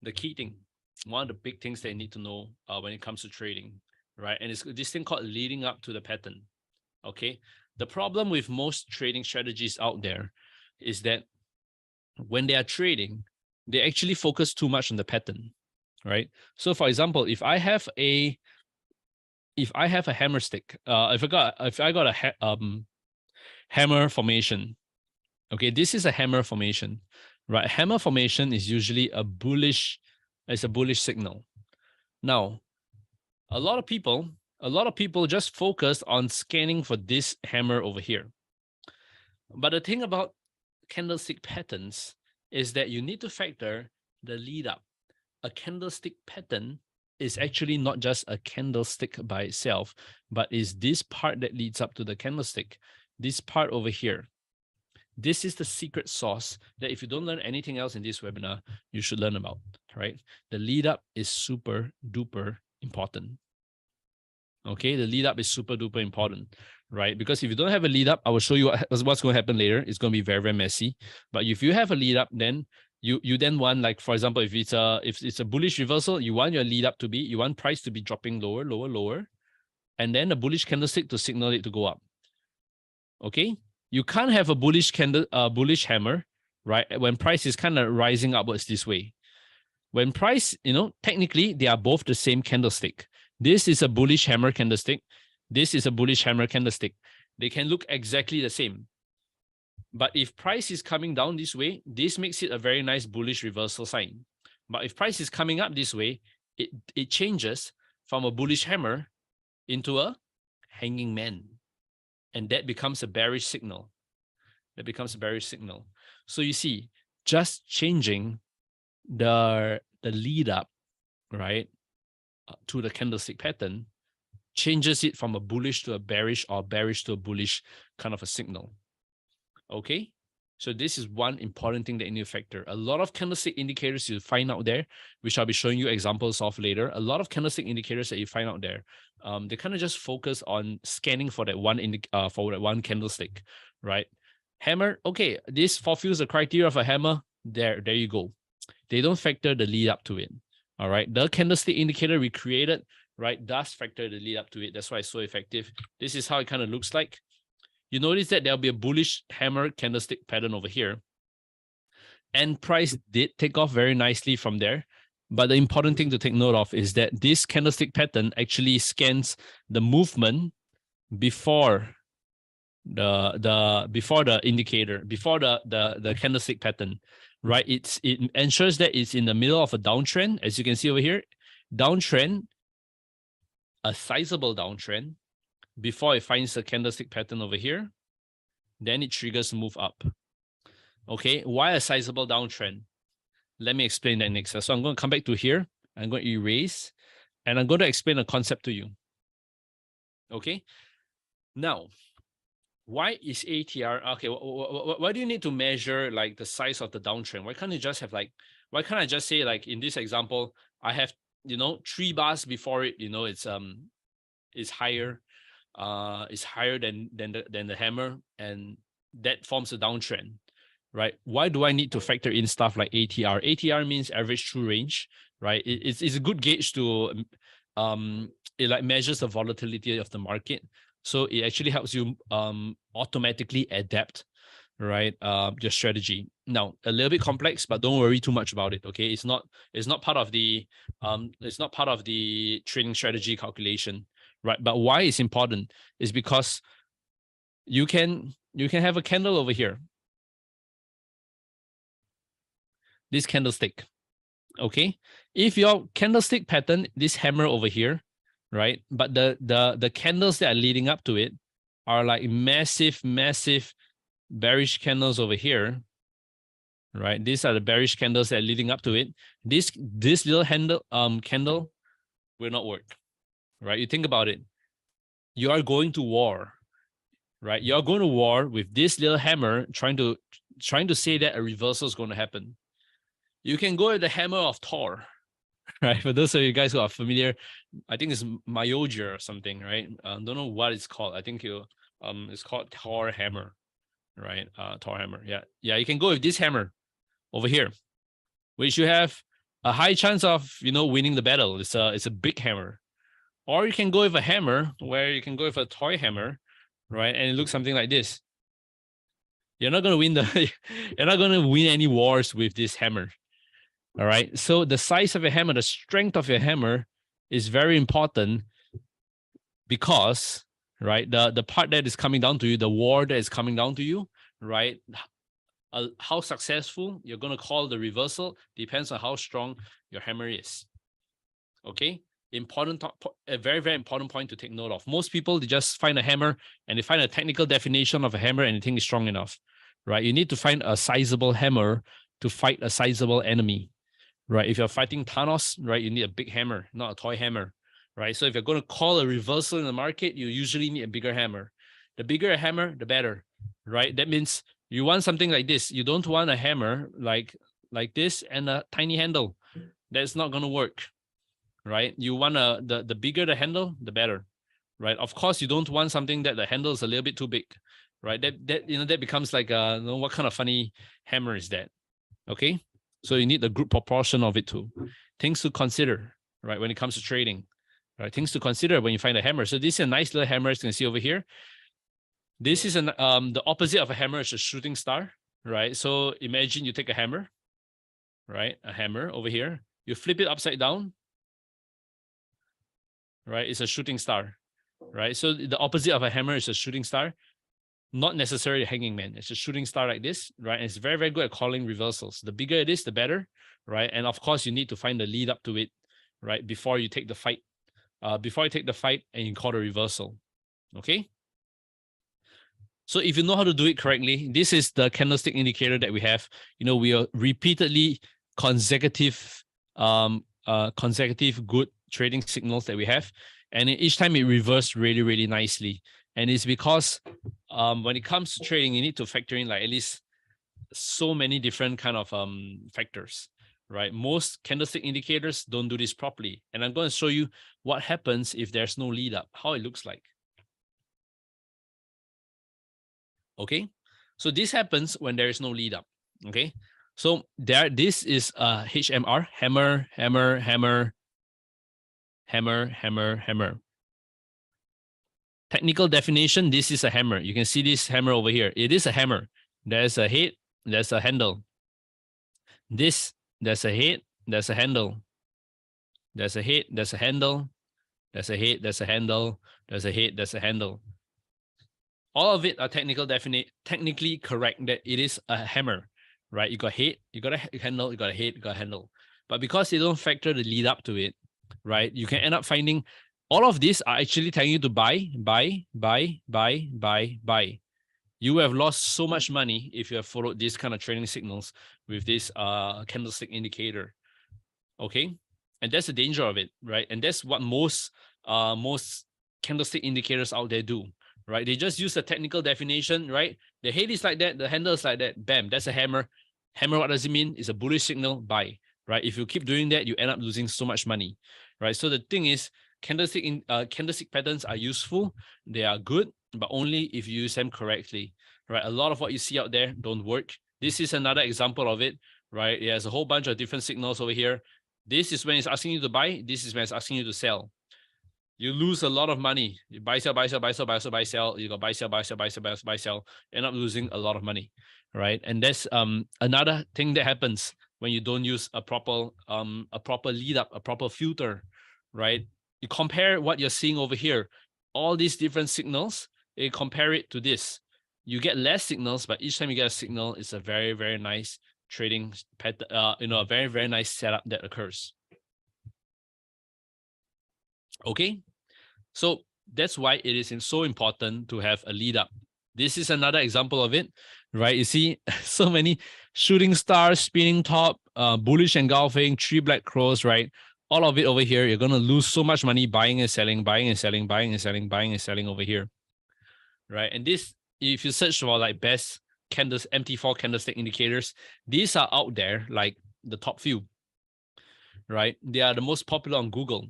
the key thing, one of the big things that you need to know when it comes to trading, right? And it's this thing called leading up to the pattern. Okay, the problem with most trading strategies out there is that when they are trading, they actually focus too much on the pattern, right? So for example, if I have a hammer stick, if I got a hammer formation, okay, this is a hammer formation, right? Hammer formation is usually a bullish signal. Now, a lot of people just focus on scanning for this hammer over here. But the thing about candlestick patterns is that you need to factor the lead up. A candlestick pattern is actually not just a candlestick by itself, but is this part that leads up to the candlestick. This part over here. This is the secret sauce that if you don't learn anything else in this webinar, you should learn about, right? The lead up is super duper important. Okay, the lead up is super duper important, right? Because if you don't have a lead up, I will show you what's going to happen later. It's going to be very, very messy. But if you have a lead up, then you then want, like, for example, if it's a bullish reversal, you want your lead up to be, you want price to be dropping lower, lower, lower, and then a bullish candlestick to signal it to go up. Okay, you can't have a bullish hammer, right? When price is kind of rising upwards this way. When price, technically they are both the same candlestick. This is a bullish hammer candlestick. This is a bullish hammer candlestick. They can look exactly the same. But if price is coming down this way, this makes it a very nice bullish reversal sign. But if price is coming up this way, it changes from a bullish hammer into a hanging man. And that becomes a bearish signal. So you see, just changing the lead up, right, to the candlestick pattern changes it from a bullish to a bearish or bearish to a bullish kind of a signal. Okay, so this is one important thing that you need to factor. A lot of candlestick indicators you find out there, which I'll be showing you examples of later. A lot of candlestick indicators that you find out there, they kind of just focus on scanning for that one candlestick, right? Hammer, okay, this fulfills the criteria of a hammer. There you go. They don't factor the lead up to it. All right, the candlestick indicator we created, right, does factor the lead up to it. That's why it's so effective. This is how it kind of looks like. You notice that there'll be a bullish hammer candlestick pattern over here. And price did take off very nicely from there. But the important thing to take note of is that this candlestick pattern actually scans the movement before the indicator, before the candlestick pattern, right? It ensures that it's in the middle of a downtrend, as you can see over here. Downtrend, a sizable downtrend, before it finds the candlestick pattern over here, then it triggers move up. Okay, why a sizable downtrend? Let me explain that next. So I'm going to come back to here. I'm going to erase, and I'm going to explain the concept to you. Okay, now, why is ATR, okay, why do you need to measure like the size of the downtrend? Why can't you just have like, why can't I just say like in this example, I have, 3 bars before it, it's higher. Is higher than the hammer, and that forms a downtrend, right? Why do I need to factor in stuff like ATR? ATR means average true range, right? It's a good gauge to it like measures the volatility of the market, so it actually helps you automatically adapt, right, your strategy. Now, a little bit complex, but don't worry too much about it. Okay, it's not part of the trading strategy calculation. Right, but why it's important is because you can have a candle over here, this candlestick. Okay, if your candlestick pattern, this hammer over here, right, but the candles that are leading up to it are like massive bearish candles over here, right? These are the bearish candles that are leading up to it. This little candle will not work. Right? You think about it. You are going to war, right? You're going to war with this little hammer trying to say that a reversal is going to happen. You can go with the hammer of Thor, right? For those of you guys who are familiar, I think it's Myoja or something, right? Don't know what it's called. I think it's called Thor hammer, right? Thor hammer. Yeah. You can go with this hammer over here, which you have a high chance of, winning the battle. It's a big hammer. Or you can go with a hammer, where you can go with a toy hammer, right? And it looks something like this. You're not going to win you're not going to win any wars with this hammer. All right. So the size of your hammer, the strength of your hammer is very important, because, right, the part that is coming down to you, the war that is coming down to you, right? How successful you're going to call the reversal depends on how strong your hammer is. Okay. A very, very important point to take note of. Most people, they just find a hammer and they find a technical definition of a hammer and they think it's strong enough, right? You need to find a sizable hammer to fight a sizable enemy, right? If you're fighting Thanos, right, you need a big hammer, not a toy hammer, right? So if you're going to call a reversal in the market, you usually need a bigger hammer. The bigger a hammer, the better, right? That means you want something like this. You don't want a hammer like this and a tiny handle. That's not going to work. Right, you want the bigger the handle, the better, right? Of course, you don't want something that the handle is a little bit too big, right? That becomes like what kind of funny hammer is that? Okay, so you need the group proportion of it too. Things to consider, right, when it comes to trading, right? Things to consider when you find a hammer. So this is a nice little hammer, as you can see over here. This is the opposite of a hammer is a shooting star, right? So imagine you take a hammer, right? A hammer over here, you flip it upside down. Right, it's a shooting star, right? So the opposite of a hammer is a shooting star, not necessarily a hanging man. It's a shooting star like this, right? And it's very, very good at calling reversals. The bigger it is, the better, right? And of course, you need to find the lead up to it, right, before you take the fight. Before you take the fight and you call the reversal, okay? So if you know how to do it correctly, this is the candlestick indicator that we have. We are repeatedly consecutive good trading signals that we have. And each time it reversed really, really nicely. And it's because when it comes to trading, you need to factor in like at least so many different kind of factors, right? Most candlestick indicators don't do this properly. And I'm going to show you what happens if there's no lead up, how it looks like. Okay, so this happens when there is no lead up. Okay, so this is a HMR, hammer, hammer, hammer, hammer, hammer, hammer. Technical definition, this is a hammer. You can see this hammer over here. It is a hammer. There's a head, there's a handle. There's a head, there's a handle. There's a head, there's a handle. There's a head, there's a handle. There's a head, there's a handle. All of it are technically correct that it is a hammer, right? You got head, you got a handle, you got a head, you got a handle. But because they don't factor the lead up to it, right? You can end up finding all of these are actually telling you to buy. You have lost so much money if you have followed these kind of trading signals with this candlestick indicator. Okay, and that's the danger of it, right? And that's what most candlestick indicators out there do. Right, they just use the technical definition, right? The head is like that, the handle is like that. Bam, that's a hammer. Hammer, what does it mean? It's a bullish signal, buy, right? If you keep doing that, you end up losing so much money, right? So the thing is, candlestick patterns are useful, they are good, but only if you use them correctly, right? A lot of what you see out there don't work. This is another example of it, right? It has a whole bunch of different signals over here. This is when it's asking you to buy. This is when it's asking you to sell. You lose a lot of money. You buy, sell, buy, sell, buy, sell, buy, sell, buy, sell. You got buy, sell, buy, sell, buy, sell, buy, sell, buy, sell. End up losing a lot of money, right? And that's another thing that happens when you don't use a proper lead up, a proper filter, right? You compare what you're seeing over here, all these different signals. You compare it to this. You get less signals, but each time you get a signal, it's a very, very nice trading pattern. A very, very nice setup that occurs. Okay. So that's why it is so important to have a lead up. This is another example of it, right? You see so many shooting stars, spinning top, bullish engulfing, 3 black crows, right? All of it over here, you're going to lose so much money buying and selling, buying and selling, buying and selling, buying and selling over here, right? And this, if you search for like best candles, MT4 candlestick indicators, these are out there, like the top few, right? They are the most popular on Google.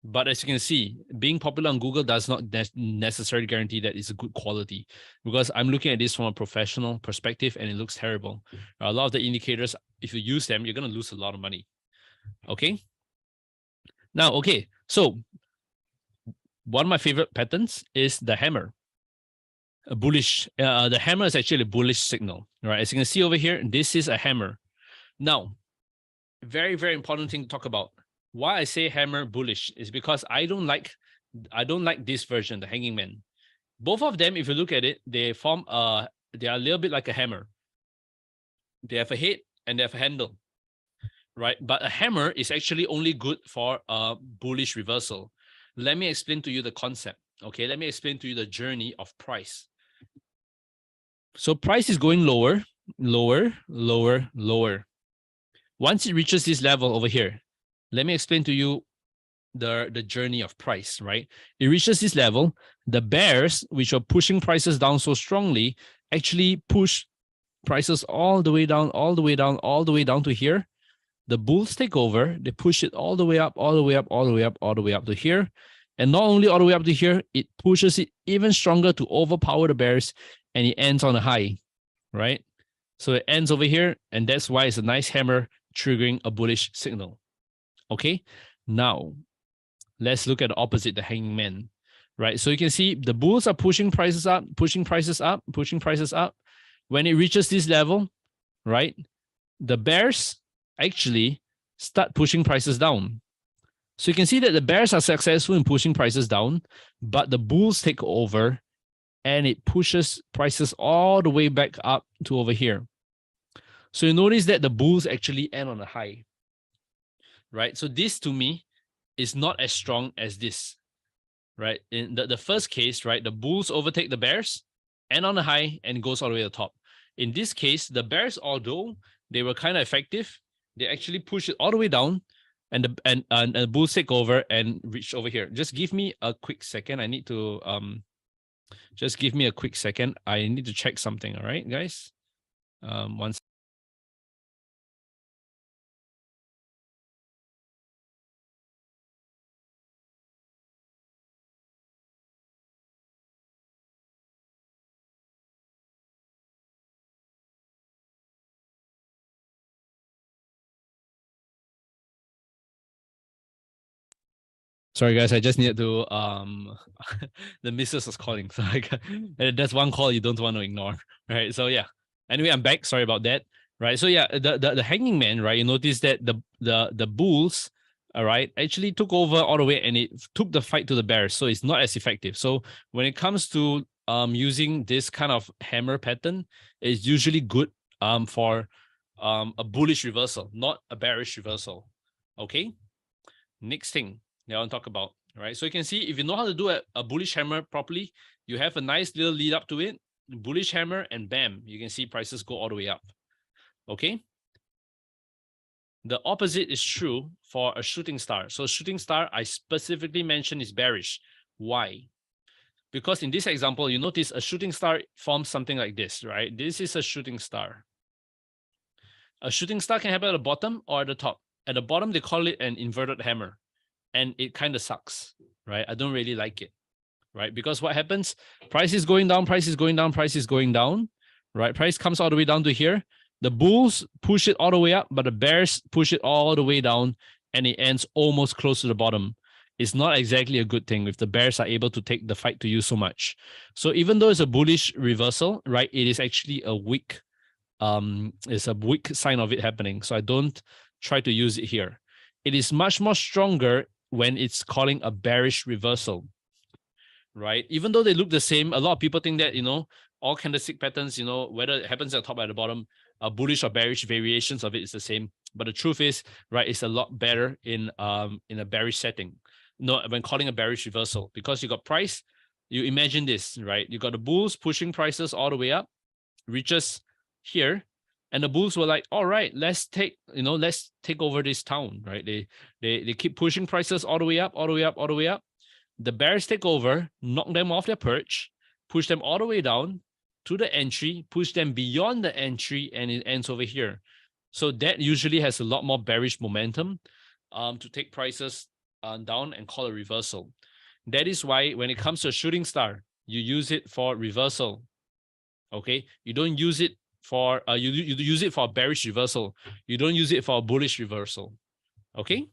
But as you can see, being popular on Google does not necessarily guarantee that it's a good quality, because I'm looking at this from a professional perspective and it looks terrible. A lot of the indicators, if you use them, you're going to lose a lot of money. Okay. Now, okay. So one of my favorite patterns is the hammer. A bullish, the hammer is actually a bullish signal, right? As you can see over here, this is a hammer. Now, very, very important thing to talk about. Why I say hammer bullish is because I don't like this version, the hanging man. Both of them, if you look at it, they are a little bit like a hammer. They have a head and they have a handle, right? But a hammer is actually only good for a bullish reversal. Let me explain to you the concept. Okay, let me explain to you the journey of price. So price is going lower, lower, lower, lower. Once it reaches this level over here, let me explain to you the journey of price, right? It reaches this level. The bears, which are pushing prices down so strongly, actually push prices all the way down, all the way down, all the way down to here. The bulls take over. They push it all the way up, all the way up, all the way up, all the way up to here. And not only all the way up to here, it pushes it even stronger to overpower the bears, and it ends on a high, right? So it ends over here, and that's why it's a nice hammer triggering a bullish signal. Okay, now let's look at the opposite, the hanging man, right? So you can see the bulls are pushing prices up, pushing prices up, pushing prices up. When it reaches this level, right, the bears actually start pushing prices down. So you can see that the bears are successful in pushing prices down, but the bulls take over and it pushes prices all the way back up to over here. So you notice that the bulls actually end on a high. Right, so this to me is not as strong as this, right? In the first case, right, the bulls overtake the bears, end on a high, and goes all the way to the top. In this case, the bears, although they were kind of effective, they actually push it all the way down, and the bulls take over and reach over here. Just give me a quick second. I need to just give me a quick second. I need to check something. All right, guys. Once. Sorry guys, I just needed to the missus was calling, so that's one call you don't want to ignore, right? So yeah. Anyway, I'm back. Sorry about that. Right. So yeah, the hanging man, right? You notice that the bulls, all right, actually took over all the way and it took the fight to the bears. So it's not as effective. So when it comes to using this kind of hammer pattern, it's usually good for a bullish reversal, not a bearish reversal. Okay. Next thing that I want to talk about, right? So you can see if you know how to do a bullish hammer properly, you have a nice little lead up to it, bullish hammer, and bam, you can see prices go all the way up. Okay. The opposite is true for a shooting star. So shooting star, I specifically mentioned is bearish. Why? Because in this example, you notice a shooting star forms something like this, right? This is a shooting star. A shooting star can happen at the bottom or at the top. At the bottom, they call it an inverted hammer. And it kind of sucks, right? I don't really like it, right? Because what happens? Price is going down, price is going down, price is going down, right? Price comes all the way down to here. The bulls push it all the way up, but the bears push it all the way down and it ends almost close to the bottom. It's not exactly a good thing if the bears are able to take the fight to you so much. So even though it's a bullish reversal, right, it is actually a weak, it's a weak sign of it happening. So I don't try to use it here. It is much more stronger when it's calling a bearish reversal, right? Even though they look the same, a lot of people think that, you know, all candlestick patterns, you know, whether it happens at the top or at the bottom, bullish or bearish variations of it is the same. But the truth is, right, it's a lot better in a bearish setting. No, when calling a bearish reversal, because you got price, you imagine this, right? You got the bulls pushing prices all the way up, reaches here, and the bulls were like, all right, let's take over this town, right? They keep pushing prices all the way up, all the way up, all the way up. The bears take over, knock them off their perch, push them all the way down to the entry, push them beyond the entry, and it ends over here. So that usually has a lot more bearish momentum to take prices down and call a reversal. That is why when it comes to a shooting star, you use it for reversal. Okay, you don't use it for you use it for a bearish reversal. You don't use it for a bullish reversal. Okay.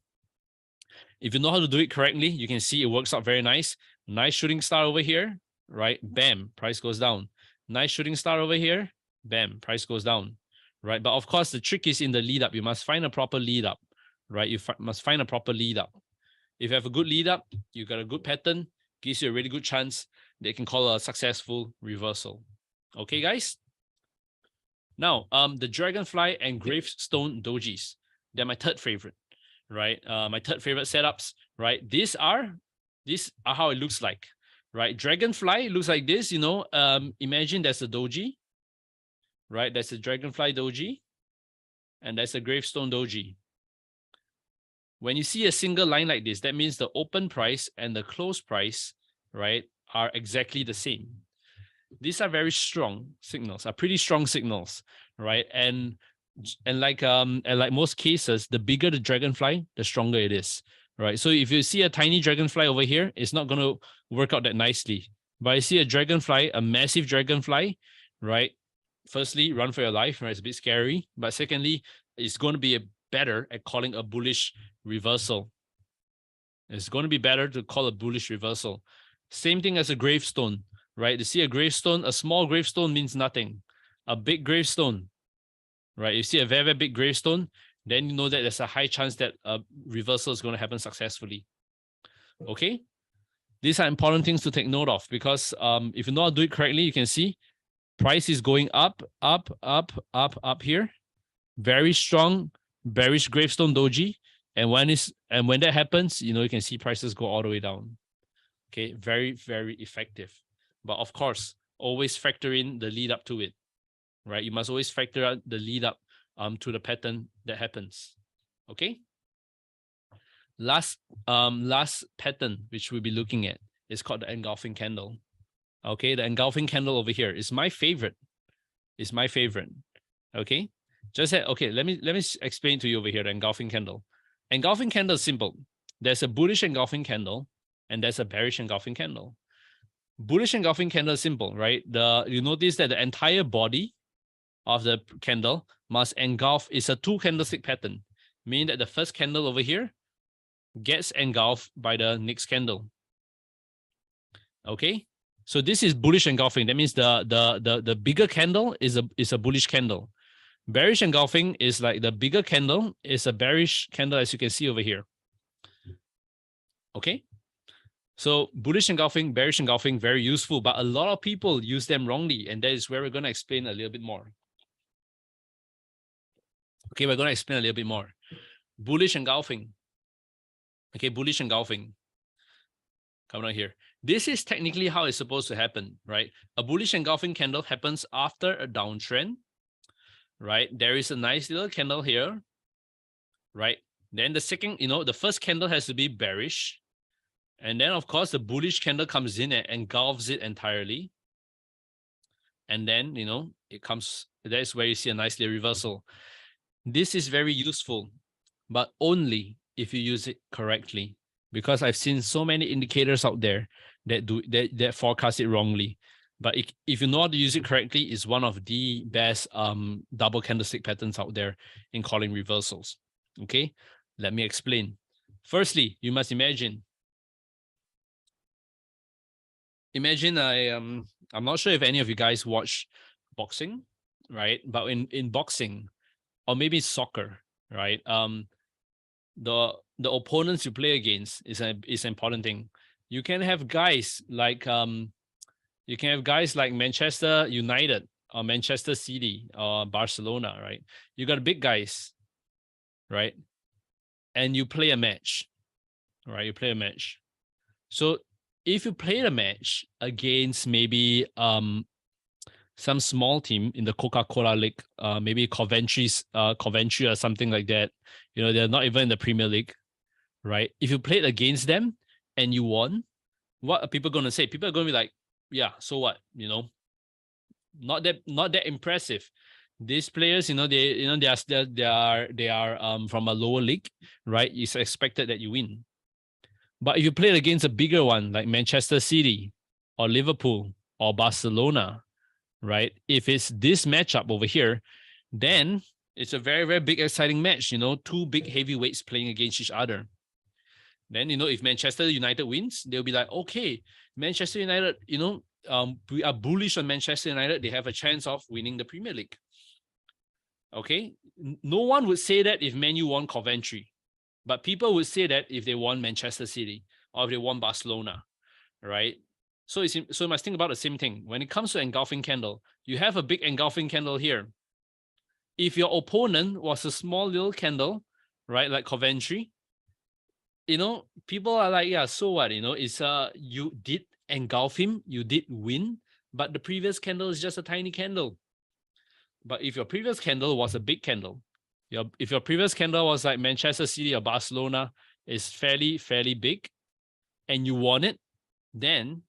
If you know how to do it correctly, you can see it works out very nice. Nice shooting star over here, right? Bam, price goes down. Nice shooting star over here, bam, price goes down, right? But of course, the trick is in the lead up. You must find a proper lead up, right? You must find a proper lead up. If you have a good lead up, you got a good pattern, gives you a really good chance they can call a successful reversal. Okay, guys? Now, the Dragonfly and Gravestone Dojis, they're my third favorite, right? My third favorite setups, right? These are how it looks like, right? Dragonfly looks like this, you know. Imagine there's a doji, right? There's a Dragonfly doji, and there's a Gravestone doji. When you see a single line like this, that means the open price and the close price, right, are exactly the same. These are very strong signals, are pretty strong signals, right? And like most cases, the bigger the dragonfly, the stronger it is, right? So if you see a tiny dragonfly over here, it's not going to work out that nicely. But I see a dragonfly, a massive dragonfly, right? Firstly, run for your life, right? It's a bit scary. But secondly, it's going to be better at calling a bullish reversal. It's going to be better to call a bullish reversal. Same thing as a gravestone, right? You see a gravestone, a small gravestone means nothing. A big gravestone, right? You see a very, very big gravestone, then you know that there's a high chance that a reversal is going to happen successfully. Okay? These are important things to take note of because if you know how to do it correctly, you can see price is going up, up, up, up, up here. Very strong, bearish gravestone doji. And when that happens, you know, you can see prices go all the way down. Okay, very, very effective. But of course, always factor in the lead up to it, right? You must always factor out the lead up to the pattern that happens. Okay. Last pattern which we'll be looking at is called the engulfing candle. Okay, the engulfing candle over here is my favorite. It's my favorite. Okay, let me explain to you over here the engulfing candle. Engulfing candle is simple. There's a bullish engulfing candle and there's a bearish engulfing candle. Bullish engulfing candle is simple, right? You notice that the entire body of the candle must engulf. It's a 2 candlestick pattern, meaning that the first candle over here gets engulfed by the next candle. Okay, so this is bullish engulfing. That means the bigger candle is a bullish candle. Bearish engulfing is like the bigger candle is a bearish candle, as you can see over here. Okay, so bullish engulfing, bearish engulfing, very useful, but a lot of people use them wrongly, and that is where we're going to explain a little bit more. Okay, we're going to explain a little bit more. Bullish engulfing. Okay, bullish engulfing. Come on here. This is technically how it's supposed to happen, right? A bullish engulfing candle happens after a downtrend, right? There is a nice little candle here, right? Then the second, the first candle has to be bearish. And then, of course, the bullish candle comes in and engulfs it entirely. And then, it comes, that's where you see a nice little reversal. This is very useful, but only if you use it correctly, because I've seen so many indicators out there that forecast it wrongly. But if you know how to use it correctly, it's one of the best double candlestick patterns out there in calling reversals. Okay, let me explain. Firstly, you must imagine I'm not sure if any of you guys watch boxing, right? But in boxing, or maybe soccer, right? The opponents you play against is an important thing. You can have guys like Manchester United or Manchester City or Barcelona, right? You got big guys, right? And you play a match, right? You play a match. So if you play the match against maybe some small team in the Coca-Cola League, maybe Coventry or something like that, they're not even in the Premier League, right? If you played against them and you won, what are people going to say? People are going to be like, yeah, so what? Not that impressive. These players, they are from a lower league, right? It's expected that you win. But if you played against a bigger one like Manchester City or Liverpool or Barcelona, right? If it's this matchup over here, then it's a very, very big, exciting match. 2 big heavyweights playing against each other. Then, if Manchester United wins, they'll be like, okay, Manchester United, we are bullish on Manchester United. They have a chance of winning the Premier League. Okay, no one would say that if Man U won Coventry, but people would say that if they won Manchester City or if they won Barcelona, right? So you must think about the same thing. When it comes to engulfing candle, you have a big engulfing candle here. If your opponent was a small little candle, right, like Coventry, people are like, yeah, so what? It's you did engulf him, you did win, but the previous candle is just a tiny candle. But if your previous candle was a big candle, if your previous candle was like Manchester City or Barcelona, is fairly big, and you won it, then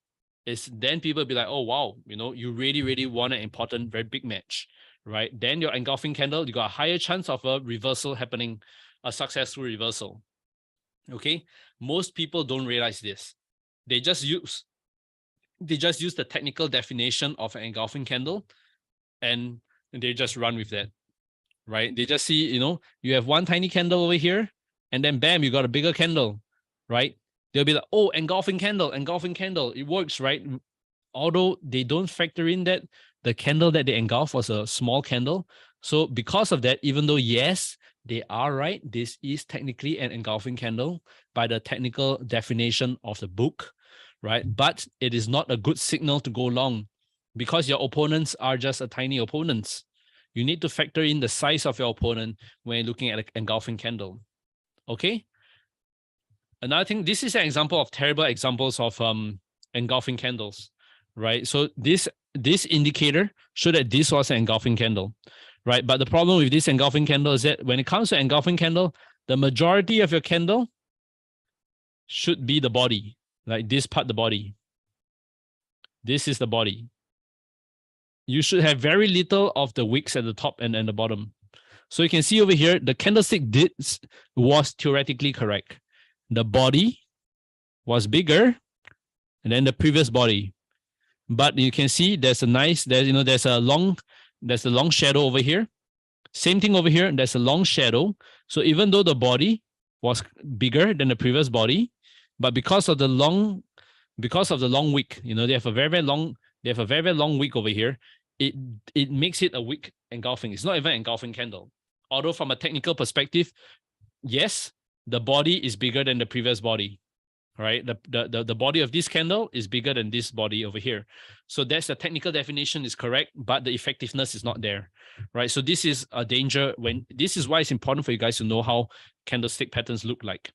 people be like, oh wow, you really won an important, very big match, right? Then your engulfing candle, you got a higher chance of a reversal happening, a successful reversal. Okay, most people don't realize this. They just use the technical definition of an engulfing candle, and they just run with that, right? They just see, you have one tiny candle over here, and then bam, you got a bigger candle, right? They'll be like, oh, engulfing candle, it works, right? Although they don't factor in that the candle that they engulf was a small candle. So because of that, even though, yes, they are right, this is technically an engulfing candle by the technical definition of the book, right? But it is not a good signal to go long because your opponents are just a tiny opponents. You need to factor in the size of your opponent when looking at an engulfing candle. Okay. Another thing, this is an example of terrible examples of engulfing candles, right? So this indicator showed that this was an engulfing candle, right? But the problem with this engulfing candle is that when it comes to engulfing candle, the majority of your candle should be the body, like this part, the body. This is the body. You should have very little of the wicks at the top and the bottom. So you can see over here, the candlestick was theoretically correct. The body was bigger than the previous body. But you can see there's a long shadow over here. Same thing over here, there's a long shadow. So even though the body was bigger than the previous body, but because of the long wick, they have a very long wick over here. It makes it a wick engulfing. It's not even an engulfing candle. Although from a technical perspective, yes, the body is bigger than the previous body, right? The body of this candle is bigger than this body over here. So that's the technical definition is correct, but the effectiveness is not there, right? So this is a danger this is why it's important for you guys to know how candlestick patterns look like.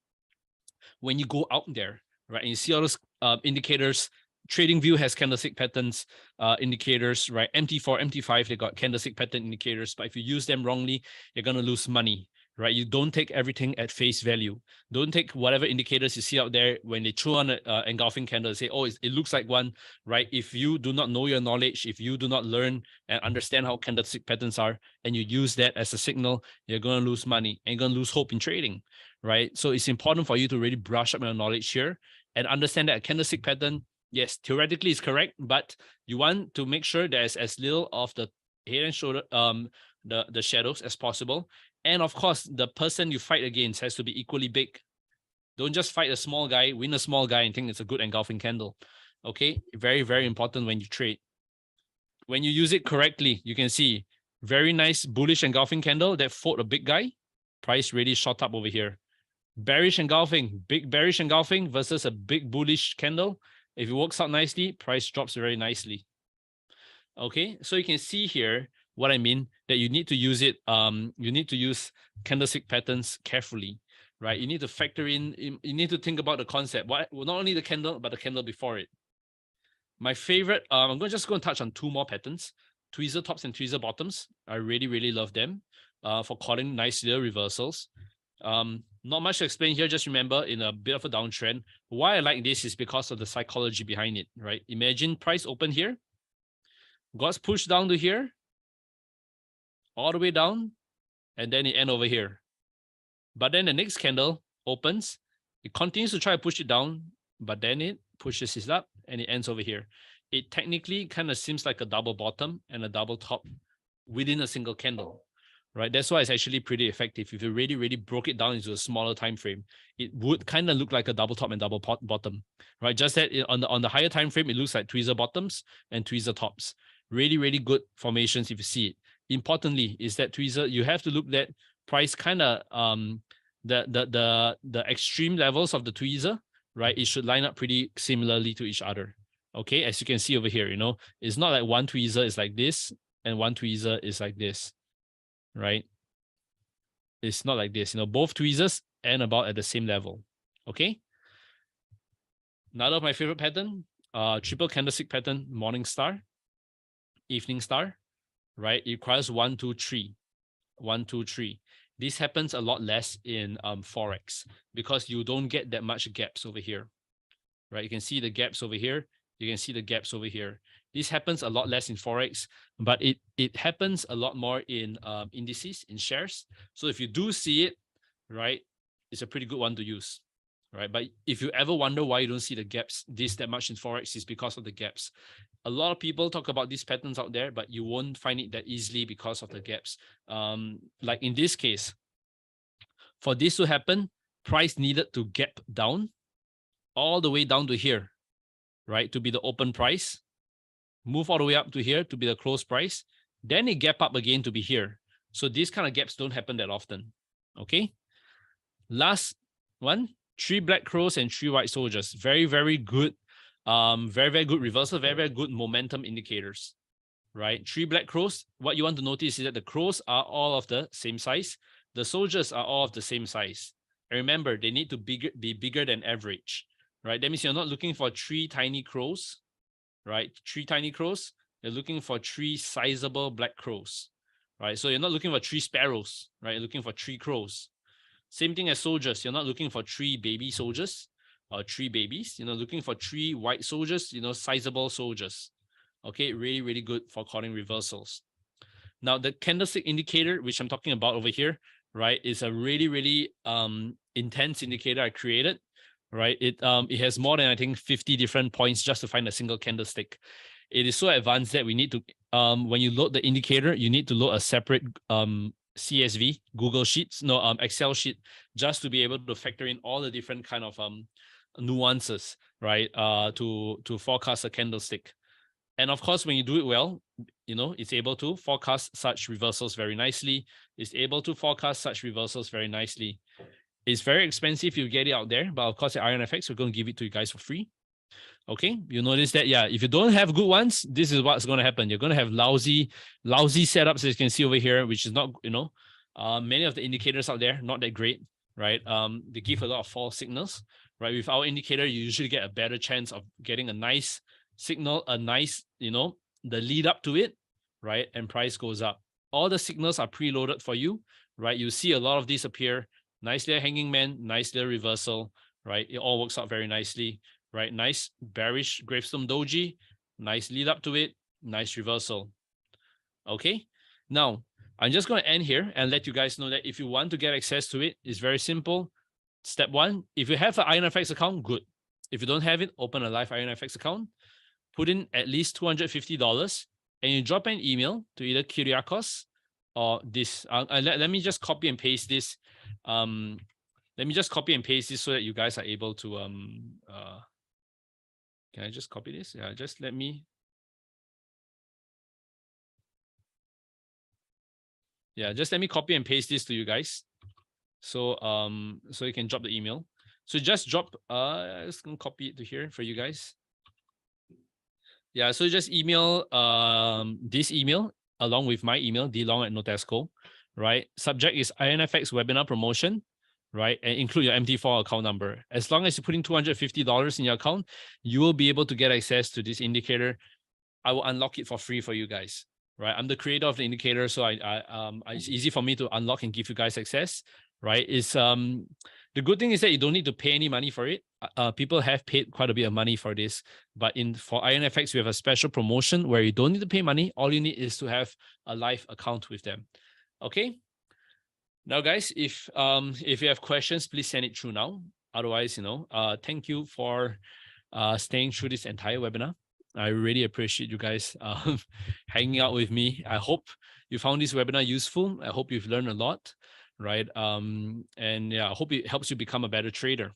When you go out there, right, and you see all those indicators, TradingView has candlestick patterns indicators, right? MT4, MT5, they got candlestick pattern indicators, but if you use them wrongly, you're going to lose money, right? You don't take everything at face value. Don't take whatever indicators you see out there when they throw on an engulfing candle and say, oh, it looks like one, right? If you do not know your knowledge, if you do not learn and understand how candlestick patterns are, and you use that as a signal, you're going to lose money and you're going to lose hope in trading, right? So it's important for you to really brush up your knowledge here and understand that a candlestick pattern, yes, theoretically is correct, but you want to make sure there's as little of the head and shoulder, the shadows as possible. And of course, the person you fight against has to be equally big. Don't just fight a small guy, win a small guy and think it's a good engulfing candle. Okay, very, very important when you trade. When you use it correctly, you can see very nice bullish engulfing candle that fought a big guy. Price really shot up over here. Bearish engulfing, big bearish engulfing versus a big bullish candle. If it works out nicely, price drops very nicely. Okay, so you can see here what I mean, that you need to use it. You need to use candlestick patterns carefully, right? You need to factor in, you need to think about the concept. Not only the candle, but the candle before it. My favorite, I'm just going to touch on two more patterns, tweezer tops and tweezer bottoms. I really, really love them for calling nice little reversals. Not much to explain here. Just remember, in a bit of a downtrend, why I like this is because of the psychology behind it, right? Imagine price open here, got pushed down to here, all the way down, and then it end over here. But then the next candle opens, it continues to try to push it down, but then it pushes it up and it ends over here. It technically kind of seems like a double bottom and a double top within a single candle, right? That's why it's actually pretty effective. If you really, really broke it down into a smaller time frame, it would kind of look like a double top and double bottom, right? Just that on the higher time frame, it looks like tweezer bottoms and tweezer tops. Really, really good formations if you see it. Importantly, is that tweezer, you have to look at price kind of the extreme levels of the tweezer, right? It should line up pretty similarly to each other. Okay, as you can see over here, it's not like one tweezer is like this and one tweezer is like this, right? It's not like this, both tweezers end about at the same level. Okay. Another of my favorite pattern, triple candlestick pattern, morning star, evening star, right? It requires 1, 2, 3, 1, 2, 3. This happens a lot less in Forex because you don't get that much gaps over here, right? You can see the gaps over here. You can see the gaps over here. This happens a lot less in Forex, but it happens a lot more in indices, in shares. So if you do see it, right, it's a pretty good one to use, right? But if you ever wonder why you don't see the gaps that much in Forex, is because of the gaps. A lot of people talk about these patterns out there, but you won't find it that easily because of the gaps. Like in this case, for this to happen, price needed to gap down all the way down to here, right? To be the open price, move all the way up to here to be the close price, then it gap up again to be here. So these kind of gaps don't happen that often. Okay. Last one, 3 black crows and 3 white soldiers. Very, very good. Very, very good reversal, very, very good momentum indicators, right? 3 black crows. What you want to notice is that the crows are all of the same size. The soldiers are all of the same size. And remember, they need to be bigger than average, right? That means you're not looking for 3 tiny crows, right? 3 tiny crows. You're looking for 3 sizable black crows, right? So you're not looking for 3 sparrows, right? You're looking for 3 crows. Same thing as soldiers. You're not looking for 3 baby soldiers, three babies, looking for three white soldiers, sizable soldiers. Okay, really, really good for calling reversals. Now, the candlestick indicator, which I'm talking about over here, right, is a really, really intense indicator I created, right? It has more than, I think, 50 different points just to find a single candlestick. It is so advanced that we need to, when you load the indicator, you need to load a separate CSV, Google Sheets, no, Excel sheet, just to be able to factor in all the different kind of nuances, right, to forecast a candlestick. And of course, when you do it well, it's able to forecast such reversals very nicely. It's able to forecast such reversals very nicely. It's very expensive if you get it out there, but of course at IronFX, we're going to give it to you guys for free. Okay, you notice that, yeah, if you don't have good ones, this is what's going to happen. You're going to have lousy setups, as you can see over here, which is not, many of the indicators out there, not that great, right? They give a lot of false signals, right? With our indicator, you usually get a better chance of getting a nice signal, a nice, the lead up to it, right? And price goes up. All the signals are preloaded for you, right? You see a lot of these appear. Nice little hanging man, nice little reversal, right? It all works out very nicely, right? Nice bearish gravestone doji, nice lead up to it, nice reversal. Okay, now I'm just going to end here and let you guys know that if you want to get access to it, it's very simple. Step one, if you have an IronFX account, good. If you don't have it, open a live IronFX account, put in at least $250, and you drop an email to either Kyriakos or this. Let me just copy and paste this. Let me just copy and paste this so that you guys are able to can I just copy this? Yeah, just let me. Yeah, just let me copy and paste this to you guys. So so you can drop the email. So just drop I'm just gonna copy it to here for you guys. Yeah, so just email this email along with my email, dlong@notesco, right? Subject is IronFX webinar promotion, right? And include your MT4 account number. As long as you put in $250 in your account, you will be able to get access to this indicator. I will unlock it for free for you guys, right? I'm the creator of the indicator, so it's easy for me to unlock and give you guys access, right? It's the good thing is that you don't need to pay any money for it. People have paid quite a bit of money for this, but for IronFX, we have a special promotion where you don't need to pay money. All you need is to have a live account with them. Okay. Now, guys, if you have questions, please send it through now. Otherwise, thank you for staying through this entire webinar. I really appreciate you guys hanging out with me. I hope you found this webinar useful. I hope you've learned a lot, right? And yeah, I hope it helps you become a better trader.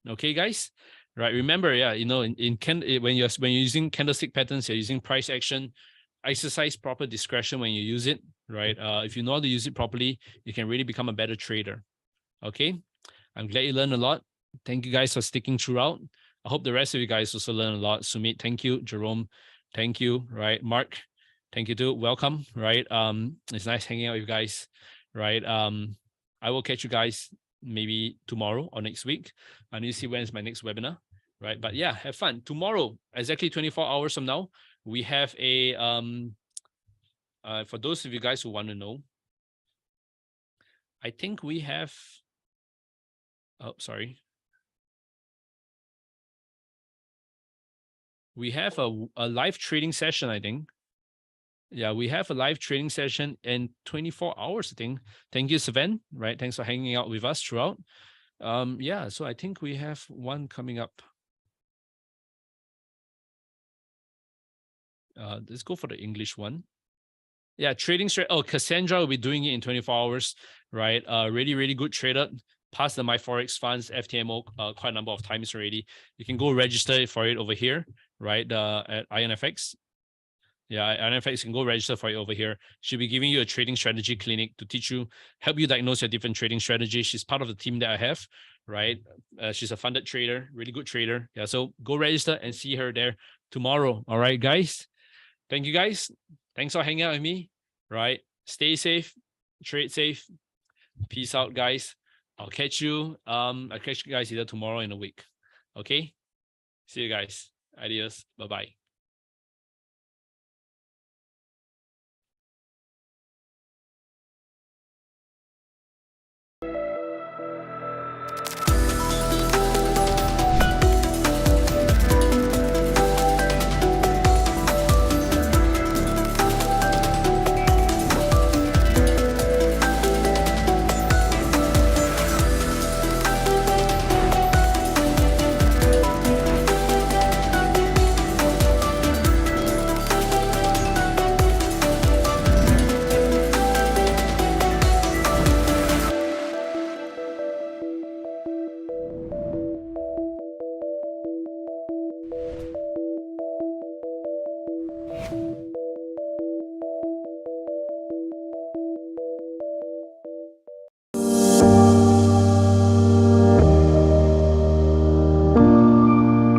Okay, guys, right? Remember, yeah, when you're using candlestick patterns, you're using price action. Exercise proper discretion when you use it, right? If you know how to use it properly, you can really become a better trader. Okay, I'm glad you learned a lot. Thank you guys for sticking throughout. I hope the rest of you guys also learn a lot. Sumit, thank you. Jerome, thank you. Right, Mark, thank you too. Welcome. Right, it's nice hanging out with you guys. Right, I will catch you guys maybe tomorrow or next week. I need to see when is my next webinar. Right, but yeah, have fun. Tomorrow, exactly 24 hours from now, we have a for those of you guys who want to know, I think we have we have a live trading session, I think. Yeah, we have a live trading session in 24 hours, I think. Thank you, Sven, right? Thanks for hanging out with us throughout. Yeah, so I think we have one coming up. Let's go for the English one. Yeah, trading straight. Oh, Cassandra will be doing it in 24 hours, right? Really, really good trader. Passed the MyForex funds FTMO quite a number of times already. You can go register for it over here, right? At IronFX. Yeah, IronFX, you can go register for it over here. She'll be giving you a trading strategy clinic to teach you, help you diagnose your different trading strategies. She's part of the team that I have, right? She's a funded trader, really good trader. Yeah, so go register and see her there tomorrow. All right, guys. Thank you, guys. Thanks for hanging out with me, right? Stay safe, trade safe. Peace out, guys. I'll catch you guys either tomorrow or in a week. Okay? See you guys. Adios. Bye-bye.